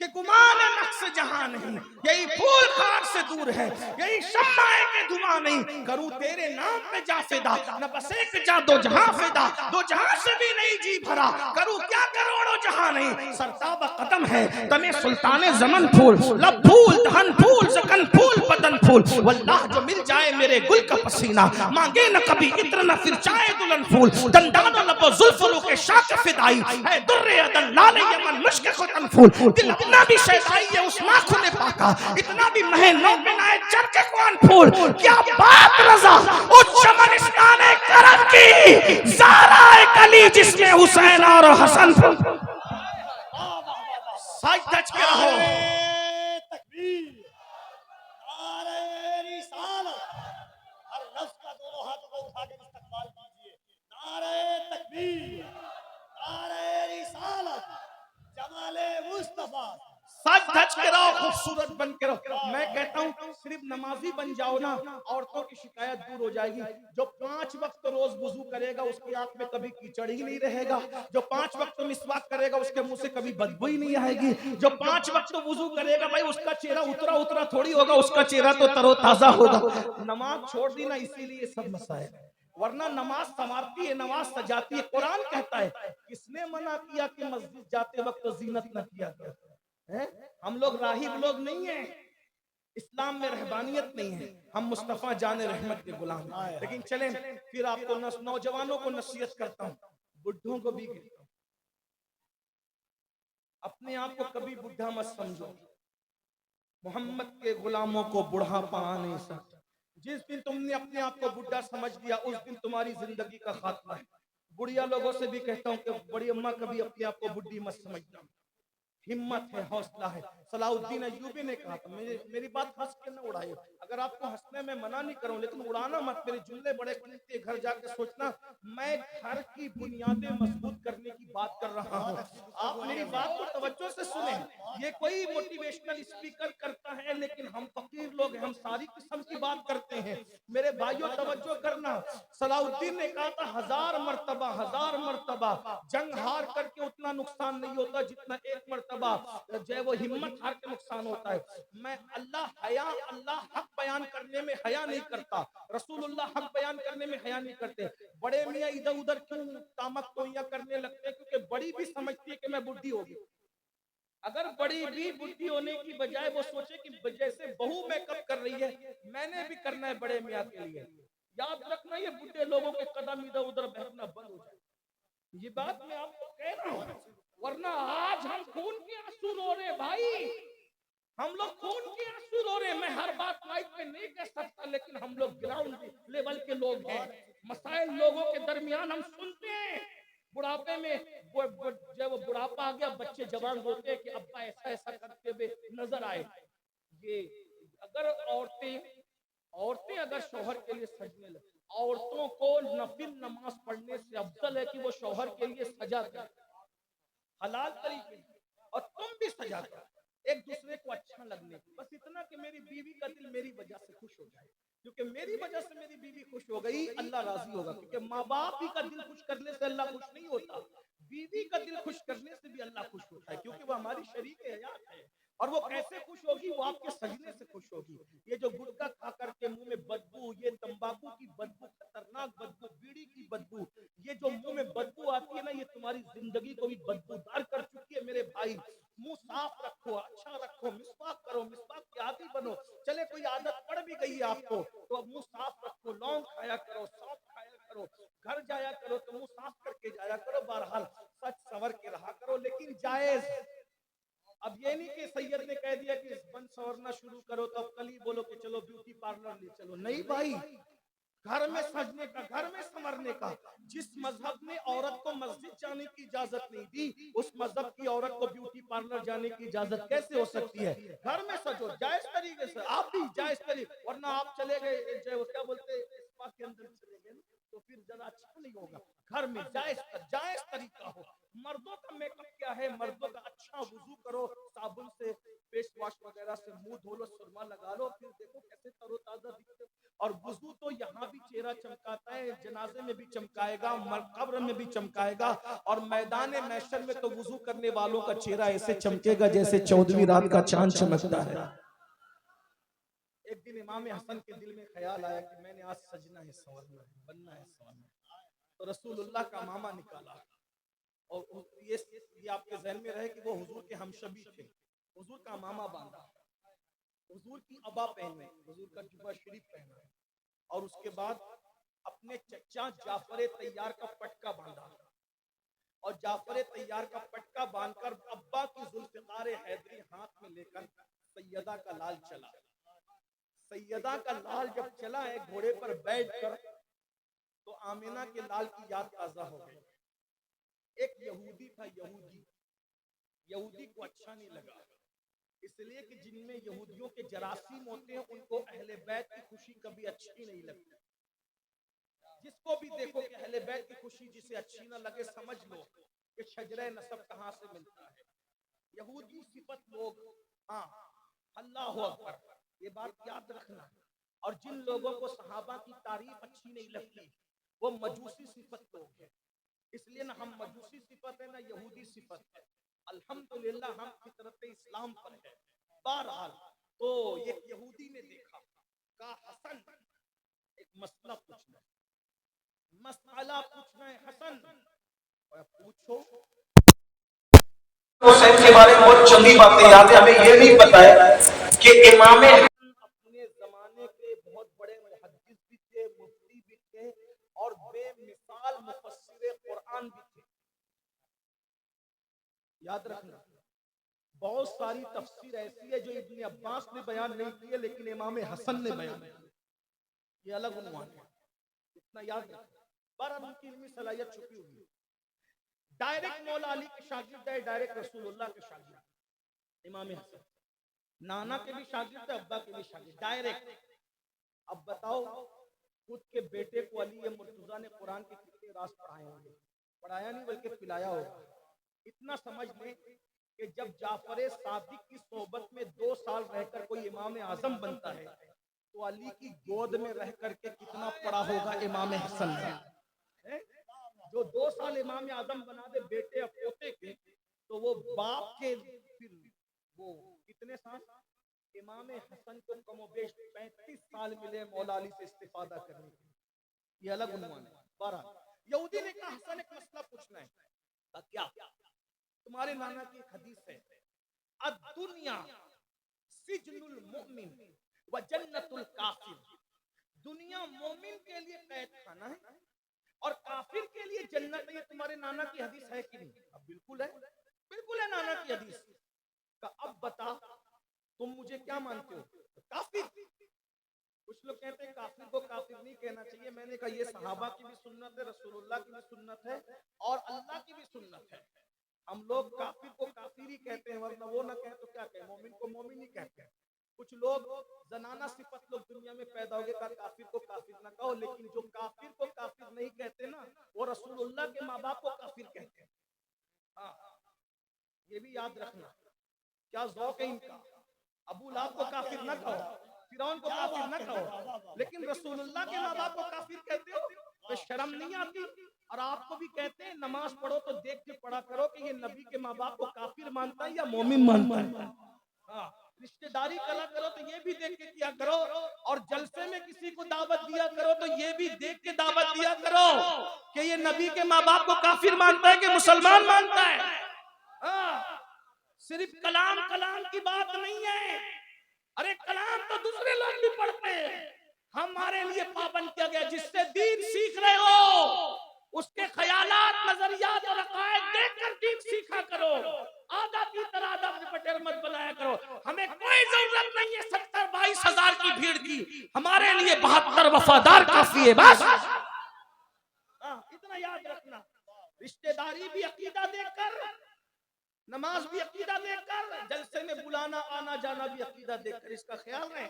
کہ گمان نقص جہاں نہیں, یہی پھول خار سے دور ہے, یہی شمع کے دھواں نہیں. کروں تیرے نام پہ جا فدا, نہ بس ایک جا دو جہاں فدا, دو جہاں سے بھی نہیں جی بھرا, کروں کیا کروڑوں جہاں نہیں. سرتاب قدم ہے تمہیں سلطان زمن پھول, لب پھول, دہن پھول, زکن پھول, بدن پھول. واللہ جو مل جائے میرے گل کا پسینہ, مانگے نہ کبھی عطر نہ پھر چائے دلہن پھول. دندان و لب و زلف رو کے شاک فدائی ہے, در عدن لال یمن مشک ختن پھول. دل اتنا بھی شیدائی ہے اس ناخن پاکا, اتنا بھی مہ نو بنائے چر کے کون پھول. کیا بات رضا اس چمنستان کرم کی, زہرا کلی جس میں حسین اور حسن پھول. سج دھج کے رہو. تکبیر, نعرہ رسالت, ہر لفظ کا دونوں ہاتھوں کو اٹھا کے استقبال کیجیے. نعرہ تکبیر, نعرہ رسالت, جمال مصطفیٰ. سج دھج کے رہو, خوبصورت بن کے رہو. میں کہتا ہوں صرف نمازی بن جاؤ نا, عورتوں کی شکایت دور ہو جائے گی. جو 5 وقت روز وضو کرے گا اس کی آنکھ میں کبھی کیچڑ ہی نہیں رہے گا. جو 5 وقت مسواک کرے گا اس کے منہ سے کبھی بدبو ہی نہیں آئے گی. جو 5 وقت وضو کرے گا بھائی, اس کا چہرہ اترا اترا تھوڑی ہوگا, اس کا چہرہ تو تر و تازہ ہوگا. نماز چھوڑ دی نا اسی لیے سب مسائل, ورنہ نماز سنوارتی ہے, نماز سجاتی ہے. قرآن کہتا ہے کس نے منع کیا کہ مسجد جاتے وقت زینت نہ کیا کرو. ہم لوگ راہب لوگ نہیں ہیں, اسلام میں رہبانیت نہیں ہے، ہم مصطفیٰ جان رحمت کے غلام ہیں۔ لیکن چلیں پھر آپ کو نوجوانوں کو نصیحت کرتا ہوں، بڈھوں کو بھی کہتا ہوں، اپنے آپ کو کبھی بڈھا مت سمجھو، محمد کے غلاموں کو بڑھاپا آ نہیں سکتا۔ جس دن تم نے اپنے آپ کو بڈھا سمجھ لیا اس دن تمہاری زندگی کا خاتمہ ہے۔ بڑھیا لوگوں سے بھی کہتا ہوں کہ بڑی اماں کبھی اپنے آپ کو بڈھی مت سمجھنا، ہمت ہے، حوصلہ ہے۔ صلاح الدین ایوبی نے کہا تھا، میری بات ہنس کے نہ اڑائیے، اگر آپ کو ہنسنے میں منع نہیں کروں لیکن اڑانا مت، میرے جملے بڑے قیمتی، گھر جا کے سوچنا، میں گھر کی بنیادیں مضبوط کرنے کی بات کر رہا ہوں۔ آپ میری بات کو توجہ سے سنیں، یہ کوئی موٹیویشنل اسپیکر کرتا ہے لیکن ہم فقیر لوگ ہیں، ہم ساری قسم کی بات کرتے ہیں۔ میرے بھائیوں توجہ کرنا، صلاح الدین نے کہا تھا 1000 مرتبہ جنگ ہار کر کے اتنا نقصان نہیں ہوتا جتنا ایک مرتبہ جو ہے وہ ہمت ہار کے نقصان ہوتا ہے۔ میں اللہ حق بیان کرنے میں حیا نہیں کرتا، رسول اللہ حق بیان کرنے میں حیا نہیں کرتے۔ بڑے میاں ادھر ادھر کیوں تامک توئیاں کرنے لگتے ہیں؟ کیونکہ بڑی بھی سمجھتی ہے کہ میں بڈھی ہوگی۔ اگر بڑی بھی بڈھی ہونے کی بجائے وہ سوچے کہ جیسے بہو میک اپ کر رہی ہے میں نے بھی کرنا ہے بڑے میاں کے لیے، یاد رکھنا یہ بڈھے لوگوں کے قدم ادھر ادھر بہکنا بند ہو جائے۔ یہ بات میں آپ کو کہہ رہا ہوں، ورنہ آج ہم خون کے آنسو رو رہے بھائی، ہم لوگ خون کے آنسو رو رہے ہیں۔ میں ہر بات مائک پہ نہیں کہہ سکتا لیکن ہم لوگ گراؤنڈ لیول کے لوگ ہیں، مسائل لوگوں کے درمیان ہم سنتے ہیں۔ بڑھاپے میں جب وہ بڑھاپا آ گیا بچے جوان روتے ہیں کہ ابا ایسا ایسا کرتے ہوئے نظر آئے۔ یہ اگر عورتیں اگر شوہر کے لیے سجنے لگیں، عورتوں کو نفل نماز پڑھنے سے افضل ہے کہ وہ شوہر کے لیے سجا کریں حلال طریقے سے، اور تم بھی سجا کرو ایک دوسرے کو اچھا لگنے کی، بس اتنا کہ میری بیوی کا دل میری وجہ سے خوش ہو جائے، کیونکہ میری وجہ سے میری بیوی خوش ہو گئی اللہ راضی ہوگا، کیونکہ ماں باپ ہی کا دل خوش کرنے سے اللہ خوش نہیں ہوتا، بیوی کا دل خوش کرنے سے بھی اللہ خوش ہوتا ہے، کیونکہ وہ ہماری شریک حیات ہے۔ اور وہ کیسے خوش ہوگی؟ وہ آپ کے سجنے سے خوش ہوگی۔ یہ جو گٹکا کھا کر کے منہ میں بدبو، یہ تمباکو کی بدبو، خطرناک بدبو، بیڑی کی بدبو، یہ جو منہ میں بدبو آتی ہے نا، یہ تمہاری زندگی کو بھی بدبودار کر چکی ہے۔ میرے بھائی منہ صاف رکھو، اچھا رکھو، مسواک کرو، مسواک کے عادی بنو۔ چلے کوئی عادت پڑ بھی گئی ہے آپ کو تو منہ صاف رکھو، لونگ کھایا کرو، سونف کھایا کرو، گھر جایا کرو تو منہ صاف کر کے جایا کرو، بہرحال سچ سنور کے رہا کرو، لیکن جائز۔ اب یہ نہیں کہ سید نے کہہ دیا کہ بن سورنا شروع کرو تو اب کل ہی بولو کہ چلو بیوٹی پارلر لے چلو، نہیں بھائی، گھر میں سجنے کا، گھر میں سنورنے کا۔ جس مذہب نے عورت کو مسجد جانے کی اجازت نہیں دی اس مذہب کی عورت کو بیوٹی پارلر جانے کی اجازت کیسے ہو سکتی ہے؟ گھر میں سجو جائز طریقے سے، آپ بھی جائز طریقے، ورنہ آپ چلے گئے کیا بولتے اسپا کے اندر چلے گئے تو پھر ذرا اچھا نہیں ہوگا۔ گھر میں جائز طریقہ ہو۔ مردوں کا میک اپ کیا ہے؟ مردوں کا اچھا وضو کرو، صابن سے فیس واش وغیرہ سے منہ دھو لو، سرما لگا لو، پھر دیکھو کیسے تر و تازہ دکھتے۔ اور وضو تو یہاں بھی چہرہ چمکاتا ہے، جنازے میں بھی چمکائے گا، قبر میں بھی چمکائے گا، اور میدان محشر میں تو وضو کرنے والوں کا چہرہ ایسے چمکے گا جیسے 14ویں رات کا چاند چمکتا ہے۔ ایک دن امام حسن کے دل میں خیال آیا کہ میں نے آج سجنا ہے، سنورنا ہے، بننا ہے، سنورنا ہے، تو رسول اللہ کا ماما نکالا، اور یہ آپ کے ذہن میں رہے کہ وہ حضور کے ہمشبی تھے، حضور کا ماما باندھا، حضور کی عبا پہنے، حضور کا جبہ شریف پہنا، اور اس کے بعد اپنے چچا جعفر طیار کا پٹکا باندھا، اور جعفر طیار کا پٹکا باندھ کر ابا کی ذوالفقار حیدری ہاتھ میں لے کر سیدہ کا لال چلا۔ سیدہ کا لال جب چلا ہے گھوڑے پر بیٹھ کر تو آمینہ کے لال کی یاد تازہ ہو گئی۔ ایک یہودی تھا، یہودی کو اچھا نہیں لگا، اس لیے کہ جن میں یہودیوں کے جراثیم ہوتے ہیں ان کو اہل بیت کی خوشی کبھی اچھی نہیں لگتی۔ جس کو بھی دیکھو کہ اہل بیت کی خوشی جسے اچھی نہ لگے سمجھ لو کہ شجرہ نسب کہاں سے ملتا ہے۔ یہودی صفت لوگ، ہاں اللہ اکبر، یہ بات یاد رکھنا، اور جن لوگوں کو صحابہ کی تعریف اچھی نہیں لگتی وہ مجوسی صفت لوگ ہیں، اس لیے نہ ہم مجوسی صفت ہے نہ یہودی صفت ہے، الحمدللہ ہم فطرت اسلام پر ہے۔ بہرحال تو ایک یہودی نے دیکھا، کہا حسن ایک مسئلہ پوچھنا ہے حسن، پوچھو۔ حسین کے بارے میں بہت چندی باتیں یاد ہیں، ہمیں یہ نہیں پتا ہے کہ امام بال مفسر قرآن بھی تھے. یاد رکھنا بہت ساری تفسیر ایسی ہے جو ابن عباس نے بیان نہیں کی ہے لیکن امام حسن نے بیان کی. یہ الگ عنوان ہے, اتنا یاد رکھنا. بہرحال ان کی علمی صلاحیت چھپی ہوئی ہے. ڈائریکٹ مولا علی کے شاگرد ہے, ڈائریکٹ رسول اللہ کے شاگرد امام حسن. نانا کے بھی شاگرد ہے, ابا کے بھی شاگرد, ڈائریکٹ. اب بتاؤ خود کے بیٹے کو علی مرتضیٰ نے قرآن کے کتنے راز پڑھائے ہوں گے؟ پڑھایا نہیں بلکہ پلایا ہوگا. اتنا سمجھ لیں کہ جب جعفر صادق کی صحبت میں 2 سال رہ کر کوئی امام اعظم بنتا ہے تو علی کی گود میں رہ کر کے کتنا پڑا ہوگا امام حسن نے. جو 2 سال امام اعظم بنا دے بیٹے اور پوتے کے, تو وہ باپ کے پھر وہ کتنے سال؟ امام حسن کو کم و بیش 35 سال ملے مولا علی سے استفادہ کرنے کے. یہ الگ عنوان ہے. 12 یہودی نے کہا حسن ایک مسئلہ پوچھنا ہے. کیا؟ تمہارے نانا کی ایک حدیث ہے, الدنیا سجن المؤمن و جنت الکافر. دنیا مومن کے لیے قید خانہ ہے اور کافر کے لیے جنت ہے. یہ تمہارے نانا کی حدیث ہے کہ نہیں؟ اب بالکل ہے, بالکل ہے نانا کی حدیث. اب بتا تم مجھے کیا مانتے ہو؟ کافر. کچھ لوگ کہتے ہیں کافر کو کافر نہیں کہنا چاہیے. میں نے کہا یہ صحابہ کی بھی سنت ہے, رسول اللہ کی بھی سنت ہے اور اللہ کی بھی سنت ہے. ہم لوگ کافر کو کافر ہی کہتے ہیں, ورنہ وہ نہ کہیں تو کیا کہیں, مومن کو مومن ہی کہتے ہیں. کچھ لوگ زنانہ صفت لوگ دنیا میں پیدا ہو گئے, کہا کافر کو کافر نہ کہو, لیکن جو کافر کو کافر نہیں کہتے نا وہ رسول اللہ کے ماں باپ کو کافر کہتے ہیں. ہاں یہ بھی یاد رکھنا. کیا ذوق ہے ان کا. ابو لہب کو کافر نہ کہو, فرعون کو کافر نہ کہو, لیکن رسول اللہ کے ماں باپ کو کافر کہتے ہو تو شرم نہیں آتی؟ اور آپ کو بھی کہتے ہیں نماز پڑھو تو دیکھ کے پڑھا کرو کہ یہ نبی کے ماں باپ کو کافر مانتا ہے یا مومن مانتا ہے. ہاں رشتہ داری کرا کرو تو یہ بھی دیکھ کے کیا کرو, اور جلسے میں کسی کو دعوت دیا کرو تو یہ بھی دیکھ کے دعوت دیا کرو کہ یہ نبی کے ماں باپ کو کافر مانتا ہے کہ مسلمان مانتا ہے. ہاں صرف کلام کی بات نہیں ہے. ارے کلام تو دوسرے لوگ بھی پڑھتے ہیں, ہمارے لیے پابند کیا گیا. جس سے دین سیکھ رہے ہو اس کے خیالات, نظریات اور عقائد دیکھ کر دین سیکھا کرو. آدھا کی طرح آدھا پٹیل مت بنایا کرو. ہمیں کوئی ضرورت نہیں ہے 70-22 ہزار کی بھیڑ کی, ہمارے لیے 72 وفادار کافی ہے بس. اتنا یاد رکھنا. رشتہ داری بھی عقیدہ دیکھ کر, نماز بھی عقیدہ دیکھ کر, جلسے میں بلانا آنا جانا بھی عقیدہ دیکھ کر. اس کا خیال رہے.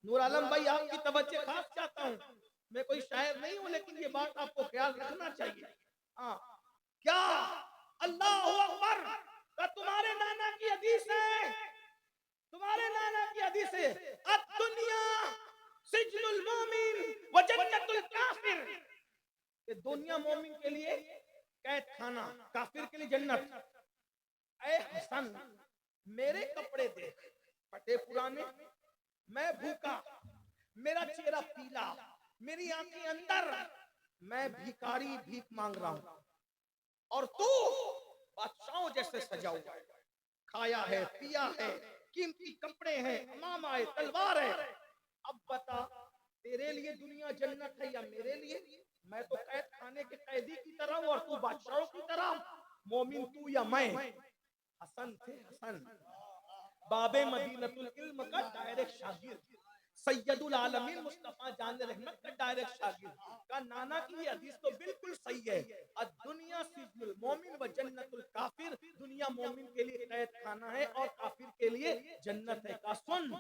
نور عالم بھائی آپ کی توجہ خاص چاہتا ہوں. میں کوئی شاعر نہیں ہوں لیکن یہ بات آپ کو خیال رکھنا چاہیے. کیا اللہ اکبر کا تمہارے نانا کی حدیث ہے, تمہارے نانا کی حدیث ہے الدنیا سجن المومن و جنت الکافر. کہ دنیا مومن کے لیے قید خانہ, کافر کے لیے جنت. اے حسن میرے کپڑے دیکھ پھٹے پرانے, میں بھوکا, میرا چہرہ پیلا, میری آنکھیں اندر, میں بھیکاری بھیک مانگ رہا ہوں, اور تو بادشاہوں جیسے سجا ہوا ہے, کھایا ہے پیا ہے, قیمتی کپڑے ہیں, امامہ ہے, تلوار ہے. اب بتا تیرے لیے دنیا جنت ہے یا میرے لیے؟ میں تو قید خانے کے قیدی کی طرح ہوں اور تو بادشاہوں کی طرح. مومن تو یا میں؟ حسن تھے, حسن باب مدینۃ العلم کا ڈائریکٹ شاگرد, سید العالمین مصطفیٰ جان رحمت کا ڈائریکٹ شاگرد. کا نانا کی یہ حدیث تو بالکل صحیح ہے, الدنیا سجن المومن و جنت الکافر. دنیا مومن کے لیے قید خانہ ہے اور کافر کے لیے جنت ہے. کا سن,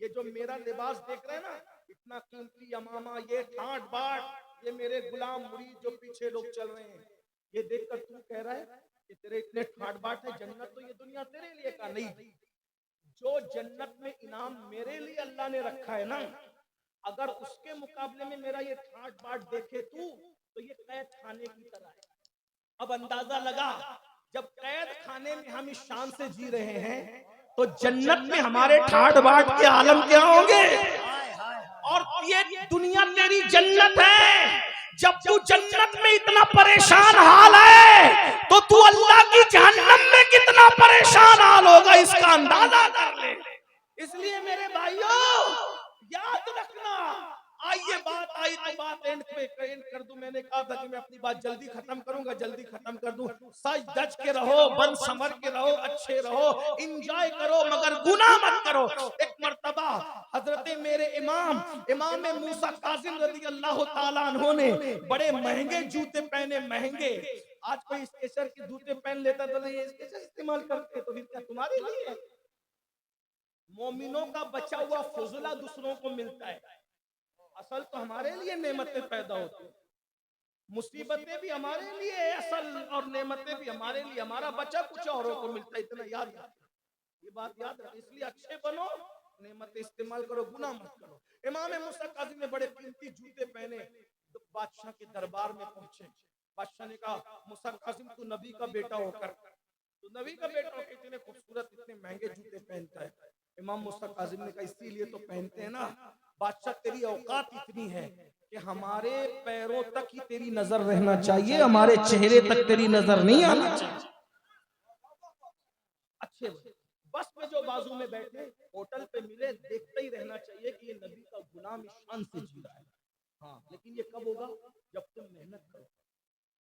یہ جو میرا لباس دیکھ رہے ہیں نا, اتنا قیمتی امامہ, یہ ٹھاٹ باٹ, یہ میرے غلام مرید جو پیچھے لوگ چل رہے ہیں, یہ دیکھ کر تو کہہ رہا ہے کہ تیرے اتنے ٹھاٹ باٹ ہے, جنت تو یہ دنیا تیرے لیے. کا نہیں, جو جنت میں انعام میرے لیے اللہ نے رکھا ہے نا, اگر اس کے مقابلے میں میرا یہ ٹھاٹ باٹ دیکھے تو یہ قید خانے کی طرح ہے. اب اندازہ لگا جب قید خانے میں ہم اس شان سے جی رہے ہیں تو جنت میں ہمارے ٹھاٹ باٹ کے عالم کیا ہوں گے. اور یہ دنیا تیری جنت ہے. جب تو جنت میں اتنا پریشان حال ہے تو تو اللہ کی جہنم میں کتنا پریشان حال ہوگا, اس کا اندازہ کر لے. اس لیے میرے بھائیوں یاد رکھنا, آئیے بات آئی تو بات اینڈ کر دوں. میں نے کہا تھا کہ میں اپنی بات جلدی ختم کروں گا, جلدی ختم کر دوں. سچ دج کے رہو, بن سمر کے رہو, اچھے رہو, انجوائے کرو, مگر گناہ مت کرو. ایک مرتبہ حضرت میرے امام موسیٰ کاظم رضی اللہ تعالیٰ عنہ نے بڑے مہنگے جوتے پہنے, مہنگے. آج کوئی اسکیچر کے جوتے پہن لیتا تو نہیں, اسکیچر استعمال کرتے تو پھر کیا تمہارے لیے؟ مومنوں کا بچا ہوا فضلہ دوسروں کو ملتا ہے, اصل تو ہمارے لیے نعمتیں پیدا ہوتی ہیں. مصیبتیں بھی ہمارے لیے اصل, اور نعمتیں بھی ہمارے لیے. ہمارا بچہ کچھ اوروں کو ملتا ہے, اتنا یاد رکھو, یہ بات یاد رکھو. اس لیے اچھے بنو, نعمتیں استعمال کرو, گناہ مت کرو. امام موسیٰ کاظم نے بڑے قیمتی جوتے پہنے, بادشاہ کے دربار میں پہنچے. بادشاہ نے کہا موسیٰ کاظم تو نبی کا بیٹا ہو کر, تو نبی کا بیٹا ہو کے اتنے خوبصورت اتنے مہنگے جوتے پہنتا ہے. امام موسیٰ کاظم نے کہا اسی لیے تو پہنتے ہیں نا بادشاہ, تیری اوقات اتنی ہے کہ ہمارے پیروں تک ہی تیری نظر رہنا چاہیے, ہمارے چہرے تک تیری نظر نہیں آنا چاہیے. اچھے بس میں جو بازو میں بیٹھے ہوٹل پہ ملے, دیکھتے ہی رہنا چاہیے کہ یہ نبی کا غلام شان سے جی رہا ہے. ہاں, لیکن یہ کب ہوگا؟ جب تم محنت کرو,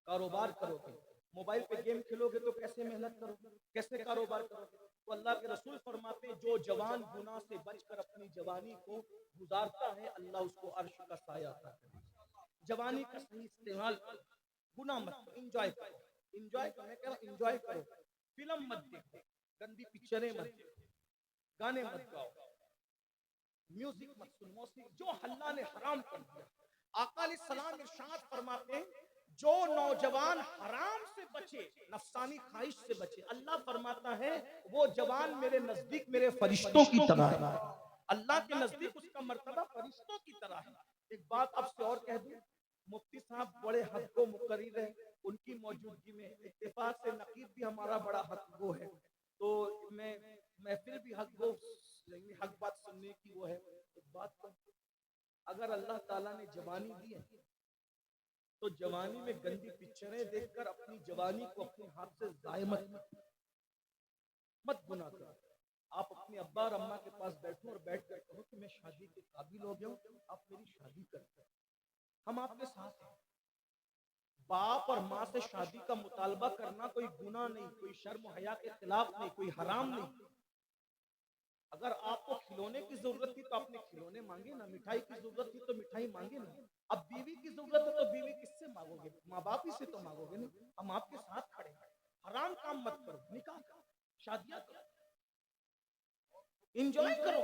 کاروبار کرو گے. موبائل پہ گیم کھیلو گے تو کیسے محنت کرو گے, کیسے کاروبار کرو گے؟ تو اللہ کے رسول فرماتے ہیں جو جوان گناہ سے بچ کر اپنی جوانی کو گزارتا ہے, اللہ اس کو عرش کا سایہ عطا کرے. جوانی کا صحیح استعمال کرو, گناہ مت کرو, انجوائے کرو. انجوائے کرو, میں کہہ رہا ہوں انجوائے کرو. فلم مت دیکھو, گندی پکچریں مت دیکھو, گانے مت گاؤ, میوزک مت سنو, موسیقی جو اللہ نے حرام کر دیا. آقا علیہ السلام ارشاد فرماتے ہیں جو نوجوان حرام سے بچے, نفسانی خواہش سے بچے, اللہ فرماتا ہے وہ جوان میرے نزدیک میرے فرشتوں کی طرح ہے. اللہ کے نزدیک اس کا مرتبہ فرشتوں کی طرح ہے. ایک بات اب سے اور کہہ دوں, مفتی صاحب بڑے حق و مقرر ہیں, ان کی موجودگی میں اتفاق سے نقیب بھی ہمارا بڑا حق گو ہے, تو میں محفل بھی حق گو, حق بات سننے کی وہ ہے. ایک بات تو اگر اللہ تعالیٰ نے جوانی دی ہے تو جوانی میں گندی پکچریں دیکھ کر اپنی جوانی کو اپنے ہاتھ سے ضائع مت گناہ کرو. آپ اپنے ابا اور اماں کے پاس بیٹھو اور بیٹھ کر کہو کہ میں شادی کے قابل ہو گیا ہوں, آپ میری شادی کرتے ہیں, ہم آپ کے ساتھ ہیں. باپ اور ماں سے شادی کا مطالبہ کرنا کوئی گناہ نہیں, کوئی شرم و حیا کے خلاف نہیں, کوئی حرام نہیں. اگر آپ کو کھلونے کی ضرورت تھی تو آپ نے کھلونے مانگے نا, مٹھائی کی ضرورت تھی تو مٹھائی مانگے نا. اب بیوی کی ضرورت ہے تو بیوی کس سے مانگو گے؟ ماں باپ ہی سے تو مانگو گے نا. ہم آپ کے ساتھ کھڑے ہیں. حرام کام مت کرو, نکاح کرو, شادیاں کرو, انجوائے کرو,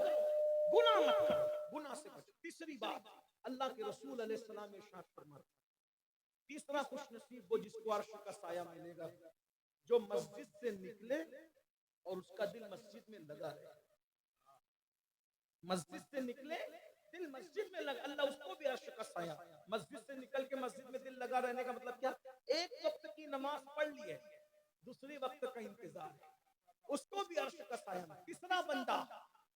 گناہ مت کرو, گناہ سے بچو. تیسری بات اللہ کے رسول علیہ السلام نے ارشاد فرمایا, تیسرا خوش نصیب وہ جس کو عرش کا سایہ ملے گا, جو مسجد سے نکلے اور اس کا دل مسجد میں لگا رہے. مسجد سے نکلے دل مسجد میں لگا, اللہ اس کو بھی عرش کا سایہ. مسجد سے نکل کے مسجد میں دل لگا رہنے کا مطلب کیا؟ ایک وقت کی نماز پڑھ لی ہے, دوسری وقت کا انتظار ہے, اس کو بھی عرش کا سایہ. تیسرا بندہ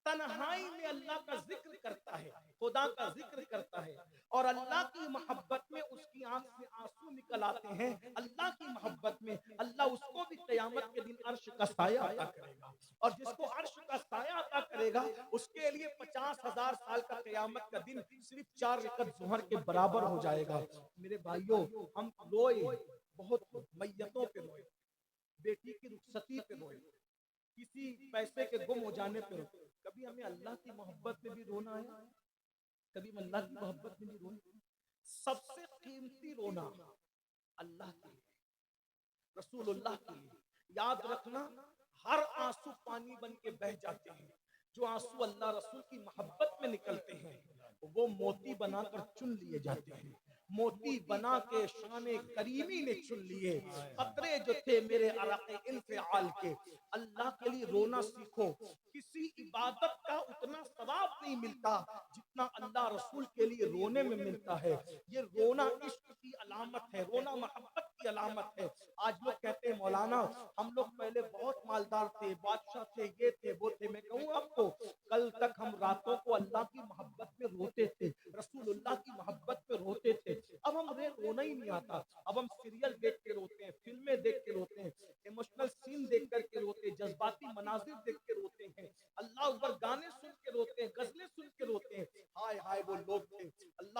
تنہائی میں اللہ کا ذکر کرتا ہے, خدا کا ذکر کرتا ہے, اور اللہ کی محبت میں اس کی آنکھ سے آنسو نکل آتے ہیں. اللہ کی محبت میں اللہ اس کو بھی قیامت کے دن عرش کا سایہ عطا کرے گا. اور جس کو عرش کا سایہ عطا کرے گا اس کے لیے 50,000 سال کا قیامت کا دن صرف 4 رکعت ظہر کے برابر ہو جائے گا. میرے بھائیوں, ہم روئے بہت, میتوں پہ روئے, بیٹی کی رخصتی پہ روئے, کسی پیسے کے گم ہو جانے پہ روئے. کبھی ہمیں اللہ کی محبت میں بھی رونا ہے, کبھی ہم اللہ کی محبت میں بھی رونا. سب سے قیمتی رونا اللہ کے لیے, رسول اللہ کے لیے. یاد رکھنا, ہر آنسو پانی بن کے بہ جاتے ہیں, جو آنسو اللہ رسول کی محبت میں نکلتے ہیں وہ موتی بنا کر چن لیے جاتے ہیں. موتی بنا کے شان کریمی نے چن لیے. قطرے جو تھے میرے عرق انفعال کے, اللہ کے لیے رونا سیکھو. کسی عبادت کا اتنا ثواب نہیں ملتا جتنا اللہ رسول کے لیے رونے میں ملتا ہے. یہ رونا عشق کی علامت ہے, رونا محبت کی علامت ہے. آج لوگ کہتے ہیں مولانا ہم لوگ پہلے بہت مالدار تھے, بادشاہ تھے, یہ تھے, وہ تھے. میں کہوں آپ کو, کل تک ہم راتوں کو اللہ کی محبت میں روتے تھے, رسول اللہ کی محبت میں روتے تھے. اب ہم رونا ہی نہیں آتا. اب ہم سیریل دیکھ کے روتے ہیں, فلمیں دیکھ کے روتے ہیں, ایموشنل سین دیکھ کر کے روتے ہیں, جذباتی مناظر دیکھ کے روتے ہیں, اللہ اکبر گانے سن کے روتے ہیں, غزلیں سن کے روتے ہیں. ہائے ہائے وہ لوگ تھے, اللہ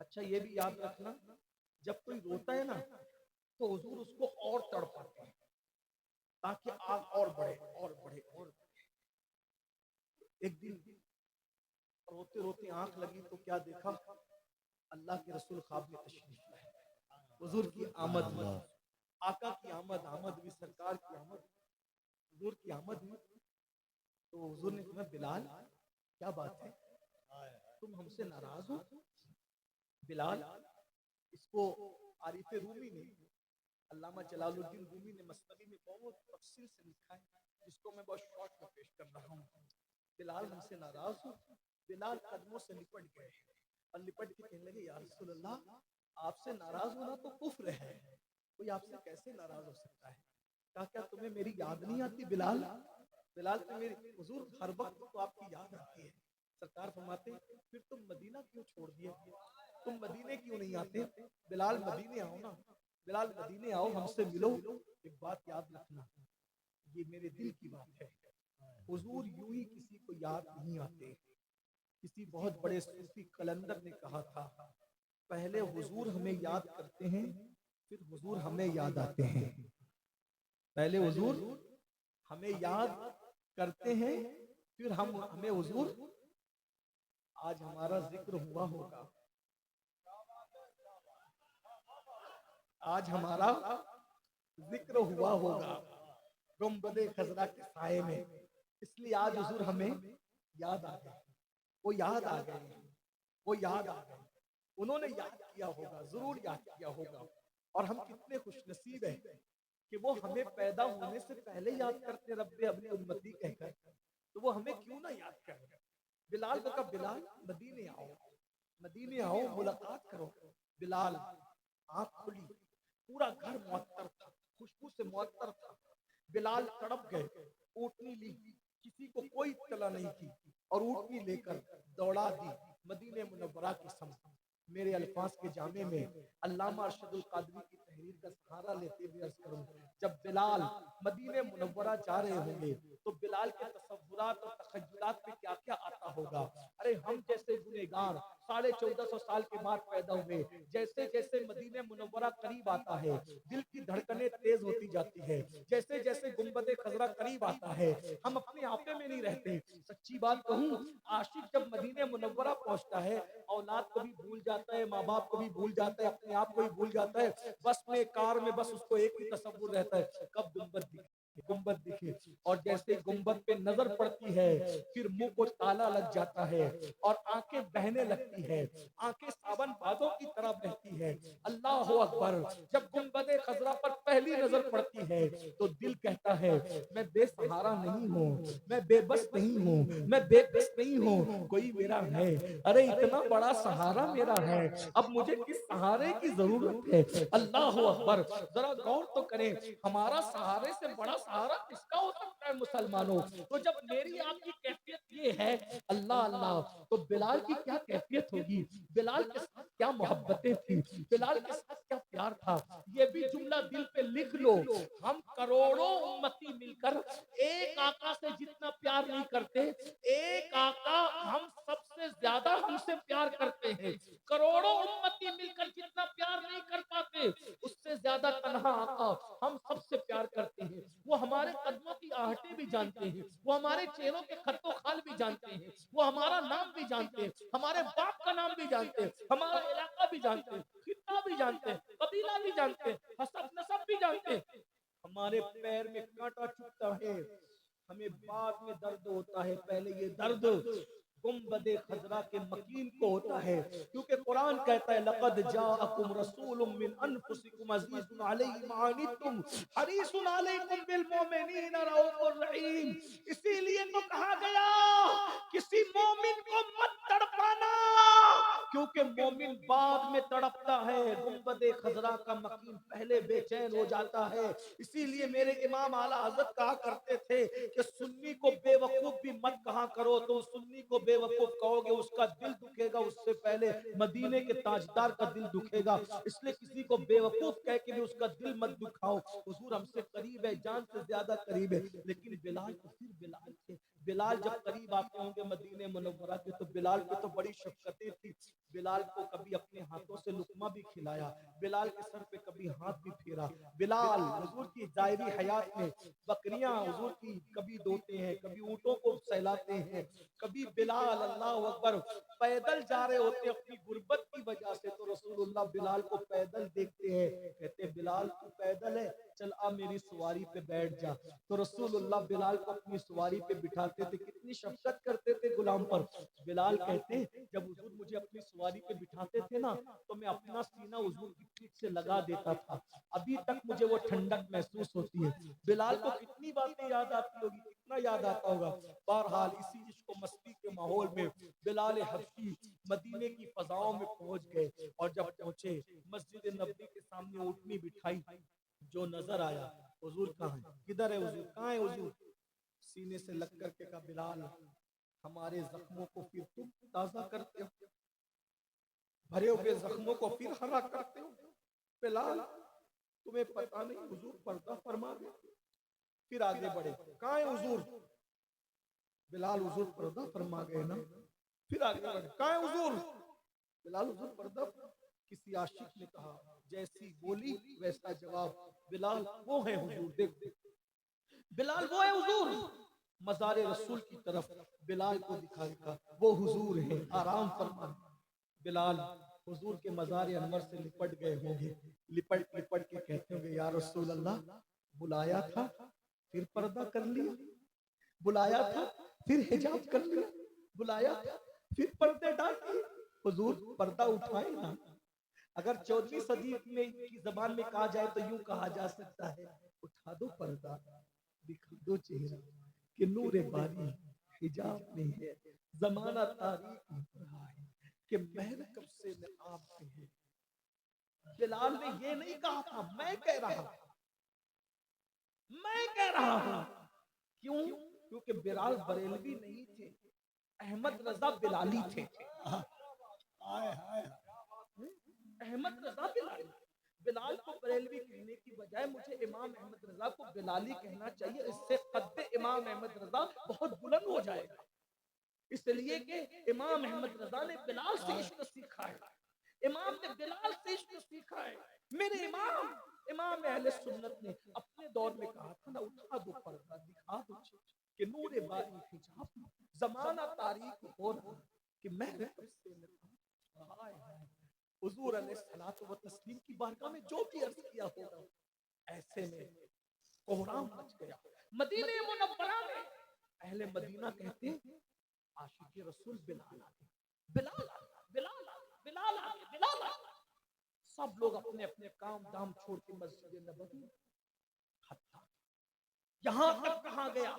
اچھا یہ بھی یاد رکھنا، جب کوئی روتا ہے نا تو حضور اس کو اور تڑپاتے ہیں تاکہ آگ اور بڑھے اور بڑھے اور بڑھے۔ ایک دن روتے روتے آنکھ لگی تو کیا دیکھا، اللہ کے رسول خواب میں تشریف لائے، حضور کی آمد ہوئی، آقا کی آمد، آمد بھی سرکار کی آمد، حضور کی آمد ہوئی تو حضور نے کہا بلال کیا بات ہے، تم ہم سے ناراض ہو؟ بلال، اس کو عارف رومی نے، علامہ جلال الدین رومی نے مثنوی میں بہت تفصیل سے لکھا ہے، جس کو میں بہت شارٹ میں پیش کر رہا ہوں۔ بلال ہم سے ناراض ہو؟ بلال قدموں سے لپٹ گئے اور لپٹ کے کہنے لگے یا رسول اللہ، آپ سے ناراض ہونا تو کفر ہے، کوئی آپ سے کیسے ناراض ہو سکتا ہے؟ کہا کیا تمہیں میری یاد نہیں آتی بلال؟ بلال تو میری حضور ہر وقت تو آپ کی یاد آتی ہے۔ سرکار فرماتے پھر تم مدینہ کیوں چھوڑ دیے، تم مدینے کیوں نہیں آتے؟ بلال مدینے آؤ نا، بلال مدینے آؤ، ہم سے ملو۔ ایک بات یاد رکھنا، یہ میرے دل کی بات ہے، حضور یوں ہی کسی کو یاد نہیں آتے۔ کسی بہت بڑے صوفی قلندر نے کہا تھا پہلے حضور ہمیں یاد کرتے ہیں پھر حضور ہمیں یاد آتے ہیں، پہلے حضور ہمیں یاد کرتے ہیں پھر ہمیں حضور، آج ہمارا ذکر ہوا ہوگا، آج ہمارا ذکر ہوا ہوگا گنبد خضرا کے سائے میں، اس لیے آج حضور ہمیں یاد آ گئے، وہ یاد آ گئے، وہ یاد آ گئے، انہوں نے یاد کیا ہوگا، ضرور یاد کیا ہوگا۔ اور ہم کتنے خوش نصیب ہیں کہ وہ ہمیں پیدا ہونے سے پہلے یاد کرتے رب اپنی امتی کہہ کر، تو وہ ہمیں کیوں نہ یاد کریں۔ بلال نے کہا بلال مدینے آؤ، مدینے آؤ، ملاقات کرو۔ بلال آنکھ کھلی، پورا گھر معطر تھا، خوشبو سے معطر تھا، بلال تڑپ گئے، اونٹنی لی، کسی کو کوئی اطلاع نہیں کی اور اونٹنی لے کر دوڑا دی مدینہ منورہ کی سمت۔ میرے الفاظ کے جامع میں علامہ ارشد القادری کی تحریر کا سہارا لیتے ہوئے عرض کروں، جب بلال مدینہ منورہ جا رہے ہوں گے تو بلال کے تصورات اور تخیلات میں کیا کیا آتا ہوگا۔ ارے ہم جیسے گنہگار 1450 سال کے بعد پیدا ہوئے، جیسے جیسے مدینہ منورہ قریب آتا ہے دل کی دھڑکنیں تیز ہوتی جاتی ہے، جیسے جیسے گنبد خضرا قریب آتا ہے ہم اپنے آپے میں نہیں رہتے۔ سچی بات کہوں، عاشق جب مدینہ منورہ پہنچتا ہے اولاد کو بھی بھول جاتا ہے، ماں باپ کو بھی بھول جاتا ہے، اپنے آپ کو بھی بھول جاتا ہے، بس میں کار میں بس اس کو ایک ہی تصور رہتا ہے کب گنبد دکھے، گنبد دکھے۔ اور جیسے گنبد پہ نظر پڑتی ہے پھر منہ کو تالا لگ جاتا ہے اور آنکھیں بہنے لگتی ہے، آنکھیں ساون بادوں کی طرح بہتی ہے۔ اللہ اکبر، جب گنبد خضرا پر پہلی نظر پڑتی ہے تو دل کہتا ہے میں بے سہارا نہیں ہوں، میں بے بس نہیں ہوں، میں بے بس نہیں ہوں، کوئی میرا ہے۔ ارے اتنا بڑا سہارا میرا ہے، اب مجھے کس سہارے کی ضرورت ہے۔ اللہ اکبر، ذرا غور تو کریں، ہمارا سہارے سے بڑا سہارا کس کا ہو سکتا ہے مسلمانوں؟ تو جب میری آپ کی کیفیت یہ ہے اللہ اللہ، تو بلال کی کیا کیفیت ہوگی، بلال کے ساتھ کیا محبتیں تھی، بلال کے ساتھ کیا پیار تھا۔ یہ بھی جملہ دل پہ لکھ لو، ہم کروڑوں امتی مل کر ایک آقا سے جتنا پیار نہیں کرتے، ایک آقا ہم سب سے زیادہ ہم سے پیار کرتے ہیں۔ کروڑوں امتی مل کر جتنا پیار نہیں کر پاتے، اس سے زیادہ تنہا آقا ہم سب سے پیار کرتے ہیں۔ وہ ہمارے قدموں کی آہٹیں بھی جانتے ہیں، وہ ہمارے چہروں کے خط و خال بھی جانتے ہیں، وہ ہمارا نام بھی جانتے ہیں، ہمارے باپ کا نام بھی جانتے ہیں، ہمارا علاقہ بھی جانتے ہیں، خطہ بھی جانتے ہیں، قبیلہ بھی جانتے ہیں، حسب نسب بھی جانتے ہیں۔ ہمارے پیر میں کانٹا چبھتا ہے، ہمیں بعد میں درد ہوتا ہے، پہلے یہ درد گنبد خضرا کے مکین کو ہوتا ہے، کیونکہ قرآن کہتا ہے لقد جاءکم رسول من انفسکم عزیز علیہ ما عنتم حریص علیکم بالمؤمنین رؤوف الرحیم۔ اسی لیے تو کہا گیا کسی مومن کو مت تڑپانا، کیونکہ مومن بعد میں تڑپتا ہے، گنبد خضرا کا مکین پہلے بے چین ہو جاتا ہے۔ اسی لیے میرے امام اعلیٰ حضرت کہا کرتے تھے کہ سنی کو بے وقوف بھی مت کہا کرو، تو سنی کو بے وقوف کہو گے اس کا دل دکھے گا، اس سے پہلے مدینے کے تاجدار کا دل دکھے گا۔ اس لیے کسی کو بے وقوف کہہ کے بھی اس کا دل مت دکھاؤ۔ حضور ہم سے قریب ہے، جان سے زیادہ قریب ہے، لیکن بلال تو پھر بلال تھے، بلال جب قریب آتے ہوں گے مدینہ منورہ کے تو بلال پہ تو بڑی شفقتیں تھی. بلال کو کبھی اپنے ہاتھوں سے لقمہ بھی کھلایا, بلال کے سر پہ کبھی ہاتھ بھی پھیرا. بلال حضور کی ظاہری حیات میں بکریاں حضور کی کبھی دوتے ہیں, کبھی اونٹوں کو سہلاتے ہیں, کبھی بلال اللہ اکبر پیدل جا رہے ہوتے اپنی غربت کی وجہ سے تو رسول اللہ بلال کو پیدل دیکھتے ہیں, کہتے ہیں بلال تو پیدل ہے, چل آ میری سواری پہ بیٹھ جا. تو رسول اللہ بلال کو اپنی سواری پہ بٹھاتے تھے, کتنی شفقت کرتے تھے غلام پر. بلال کہتے جب حضور مجھے اپنی سواری پہ بٹھاتے تھے نا تو میں اپنا سینہ حضور کی پیٹھ سے لگا دیتا تھا, ابھی تک مجھے وہ ٹھنڈک محسوس ہوتی ہے. بلال کو کتنی باتیں یاد آتی ہوگی, کتنا یاد آتا ہوگا. بہرحال اسی عشق و مستی کے ماحول میں بلال حبشی مدینے کی فضاؤں میں پہنچ گئے, اور جب پہنچے مسجد نبوی کے سامنے اونٹنی بٹھائی, جو نظر آیا حضور کہاں ہے, کدھر ہے حضور, کہاں ہے حضور. سینے سے لگ کر کے کہا بلال ہمارے زخموں کو پھر تم تازہ کرتے ہو, بھرے ہوئے زخموں کو پھر ہرا کرتے ہو. بلال تمہیں پتہ نہیں حضور پردہ فرما گئے. پھر آگے بڑھے, کہاں ہے حضور. بلال حضور پردہ فرما گئے نا. پھر آگے بڑھے, کہاں ہے حضور. بلال حضور پردہ. کسی عاشق نے کہا جیسی بولی ویسا جواب, بلال وہ ہے حضور. دیکھ بلال وہ ہے حضور. مزار رسول کی طرف بلال کو دکھا, وہ حضور ہے, آرام فرما. بلال حضور کے مزار انور سے لپٹ گئے ہوں گے, لپٹ لپٹ کے کہتے ہوں گے یا رسول اللہ بلایا تھا پھر پردہ کر لیا, بلایا تھا پھر حجاب کر لیا, بلایا تھا پھر پردے ڈال دیے. حضور پردہ اٹھائے نا. اگر 14ویں صدی میں کی زبان میں کہا جائے تو یوں کہا جا سکتا ہے, اٹھا دو پردہ دکھا دو چہرہ کہ نور باری حجاب میں ہے, زمانہ تاریخ میں رہا ہے کہ مہر کب سے نقاب میں ہے. بلال نے یہ نہیں کہا تھا, میں کہہ رہا ہوں, میں کہہ رہا ہوں. کیوں؟ کیونکہ بلال بریلوی نہیں تھے, احمد رضا بلالی تھے. احمد رضا بلالی. بلال کو بریلوی کہنے کی بجائے مجھے امام احمد رضا کو بلالی کہنا چاہیے, اس سے قد امام احمد رضا بہت بلند ہو جائے گا. اس لیے کہ امام احمد رضا نے بلال سے عشق سیکھا ہے, امام نے بلال سے عشق سیکھا ہے. میرے امام امام اہل سنت نے اپنے دور میں کہا تھا نا, اٹھا دو پردہ دکھا دو کہ نور باری حجاب, زمانہ تاریخ ہو رہا کہ میں کب سے نقاب. حضور علیہ الصلوۃ والتسلیم کی بارگاہ میں جو بھی عرض کیا ہوگا, ایسے میں کوہرام مچ گیا. مدینہ منورہ میں اہل مدینہ کہتے ہیں عاشق رسول بلال آ گئے, بلال آ گئے, بلال آ گئے, بلال آ گئے, بلال آ گئے. سب لوگ اپنے اپنے کام دام چھوڑ کے مسجد نبوی, حتیٰ یہاں تک کہاں گیا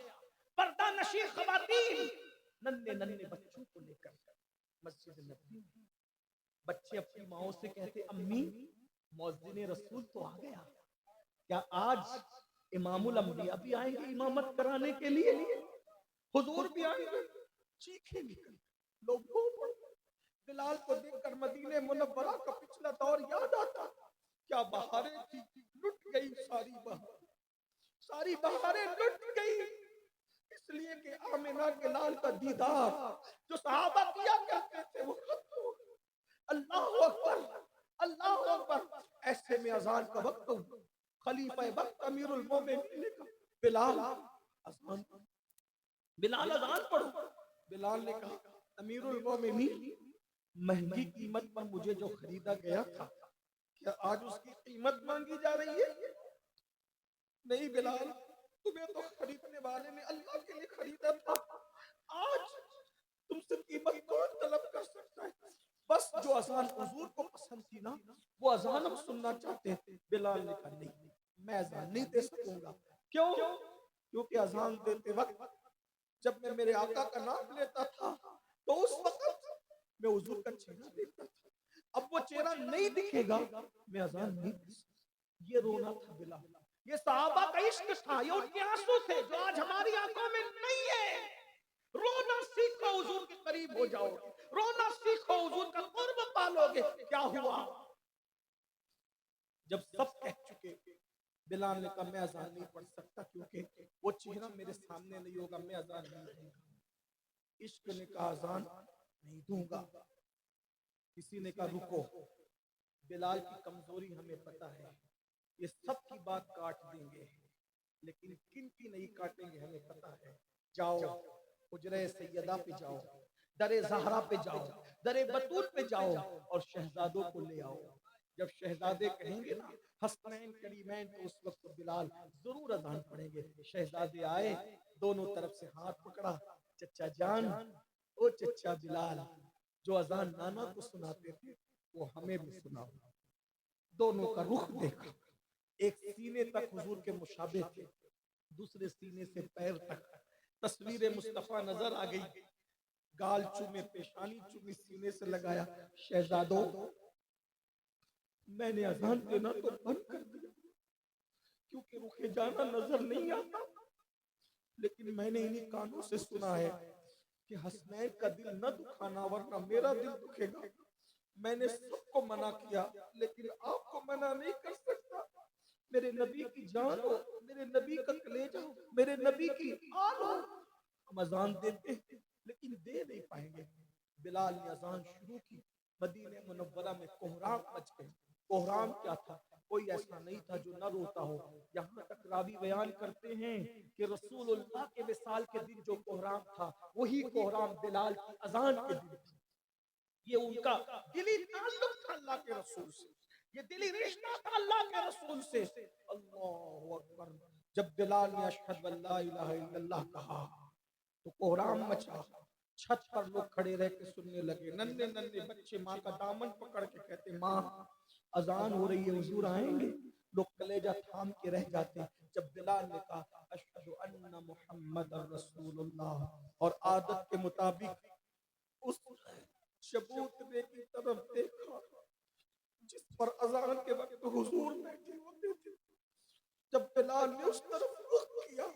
پردہ نشی خواتین ننھے ننھے بچوں کو لے کر مسجد نبوی. بچے اپنی ماؤں سے کہتے امی مؤذن رسول تو آ گیا, کیا آج امام الانبیاء بھی آئیں گے امامت کرانے کے لیے, حضور بھی آئیں گے. چیخیں نکل لوگوں پر. بلال کو دیکھ کر مدینہ منورہ کا پچھلا دور یاد آتا. کیا بہاریں تھی, لٹ گئی ساری بہار, ساری بہاریں لٹ گئی. اس لیے کہ آمنہ کے لال کا دیدار جو صحابہ کیا کرتے تھے وہ ختم ہو گیا. اللہ اکبر, اللہ اکبر. ایسے میں اذان کا وقت ہو, خلیفہ وقت امیر المومنین نے کہا بلال اذان, بلال اذان پڑھو. بلال نے کہا امیر المومنین مہنگی قیمت پر مجھے جو خریدا گیا تھا کیا آج اس کی قیمت مانگی جا رہی ہے؟ نہیں بلال, تمہیں تو خریدنے والے نے اللہ کے لیے خریدا تھا, آج تم سے قیمت کون طلب کر سکتا ہے؟ بس جو اذان حضور کو پسند تھی نا وہ اذان ہم سننا چاہتے ہیں. بلال نے کہا نہیں, میں اذان نہیں دے سکوں گا. کیوں؟ کیونکہ اذان دیتے وقت جب میں میرے آقا کا نام لیتا تھا تو اس وقت میں حضور کا چہرہ دیکھتا تھا, اب وہ چہرہ نہیں دکھے گا میں اذان نہیں دے سکتا. یہ رونا تھا بلال, یہ صحابہ کا عشق تھا, یہ ان کے آنسو تھے جو آج ہماری آنکھوں میں نہیں ہے. رونا سیکھو حضور کے قریب ہو جاؤ گے, رونا سیکھو حضور کا قرب پالو گے. کیا ہوا جب سب کہہ چکے بلال نے کہا میں اذان نہیں پڑھ سکتا کیونکہ وہ چہرہ میرے سامنے نہیں ہوگا، میں اذان نہیں دوں گا۔ عشق نے کہا اذان نہیں دوں گا۔ کسی نے کہا رکو، بلال کی کمزوری ہمیں پتہ ہے، یہ سب کی بات کاٹ دیں گے لیکن کن کی نہیں کاٹیں گے ہمیں پتہ ہے۔ جاؤ حجرہ سیدہ پہ جاؤ، در زہرا پہ جاؤ، در بطول پہ جاؤ اور شہزادوں کو لے آؤ۔ جب شہزادے کہیں گے نا حسنین کریمین تو اس وقت بلال ضرور اذان پڑھیں گے۔ شہزادے آئے، دونوں طرف سے ہاتھ پکڑا، چچا جان، او چچا بلال، جو اذان نانا کو سناتے تھے وہ ہمیں بھی سناؤ۔ دونوں کا رخ دیکھا، ایک سینے تک حضور کے مشابہ تھے، دوسرے سینے سے پیر تک تصویر مصطفیٰ نظر آ گئی۔ گال چومے، پیشانی چومی، سینے سے لگایا۔ شہزادوں، میں نے اذان دینا تو بند کر دیا کیونکہ رخ جانا نظر نہیں آتا، لیکن میں نے انہی کانوں سے سنا ہے کہ حسنین کا دل نہ دکھانا ورنہ میرا دل دکھے گا۔ میں نے سب کو منع کیا لیکن آپ کو منع نہیں کر سکتا۔ میرے نبی کی جان ہو، میرے نبی کا کلیجہ ہو، میرے نبی کی آل ہو، ہم اذان دیتے ہیں لیکن دے نہیں پائیں گے۔ بلال نے اذان شروع کی۔ مدینہ منورہ میں کوہرام مچ گئے۔ کوہرام کیا تھا؟ کوئی ایسا نہیں تھا جو نہ روتا ہو۔ یہاں تک راوی بیان کرتے ہیں کہ رسول اللہ کے وصال کے دن جو کوہرام تھا وہی کوہرام بلال کی اذان کے دن تھا۔ یہ ان کا دلی تعلق تھا اللہ کے رسول سے، یہ دلی رشتہ تھا اللہ کے رسول سے۔ اللہ اکبر! جب بلال نے اشہد ان لا الہ الا اللہ کہا تو کوہرام مچا۔ چھت پر لوگ کھڑے رہ کے سننے لگے۔ ننھے ننھے بچے ماں کا دامن پکڑ کے کہتے ماں اذان ہو رہی ہے، حضور آئیں گے؟ لوگ کلیجہ تھام کے رہ جاتے۔ جب بلال نے کہا اشہد ان محمد رسول اللہ اور عادت کے مطابق اس چبوترے کی طرف دیکھا جس پر اذان کے وقت حضور بیٹھے ہوتے تھے، جب بلال نے اس طرف رخ کیا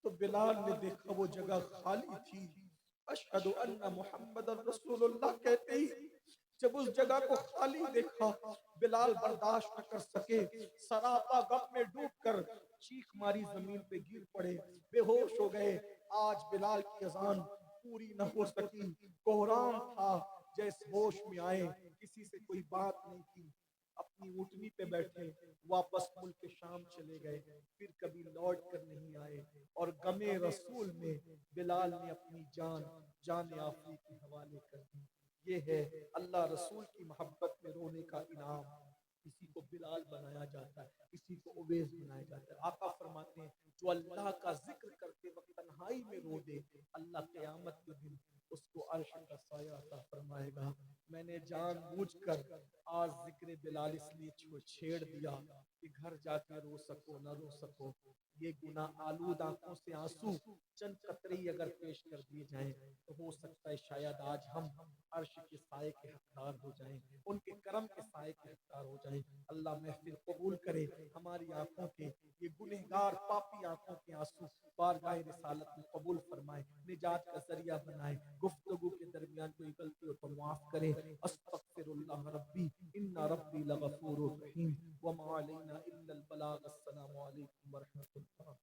تو بلال نے دیکھا وہ جگہ خالی تھی۔ اشہد ان محمد رسول اللہ کہتے ہی جب اس جگہ کو خالی دیکھا بلال برداشت نہ کر سکے، سراپا غم میں ڈوب کر چیخ ماری زمین پہ گر پڑے، بے ہوش ہو گئے۔ آج بلال کی اذان پوری نہ ہو سکی۔ کوہرام تھا، جیسے ہوش میں آئے، کسی سے کوئی بات نہیں کی، اپنی اونٹنی پہ بیٹھے واپس ملک شام چلے گئے، پھر کبھی لوٹ کر نہیں آئے۔ اور غم رسول میں بلال نے اپنی جان آفری کے حوالے کر دی۔ یہ ہے اللہ رسول کی محبت میں رونے کا انعام۔ کسی کو بلال بنایا جاتا ہے، کسی کو اویس بنایا جاتا ہے۔ آقا فرماتے ہیں جو اللہ کا ذکر کرتے وقت تنہائی میں رو دے، اللہ قیامت کے دن اس کو عرش کا سایہ عطا فرمائے گا۔ میں نے جان بوجھ کر آج ذکر بلال اس لیے چھیڑ دیا کہ گھر جا کے رو سکو نہ رو سکو، یہ گناہ آلود آنکھوں سے آنسو چند قطرے اگر پیش کر دیے جائیں تو ہو سکتا ہے شاید آج ہم عرش کے سائے کے حقدار ہو جائیں، ان کے کرم کے سائے کے حقدار ہو جائیں۔ اللہ محفل قبول کرے، ہماری آنکھوں کے یہ گنہگار پاپی آنکھوں کے آنسو بارگاہ رسالت میں قبول فرمائے، نجات کا ذریعہ بنائے۔ گفتگو کے درمیان کوئی غلطی ہو تو معاف کرے۔ استغفر اللہ ربی ان ربی لغفور رحیم وما علینا الا البلاغ۔ السلام علیکم ورحمۃ اللہ۔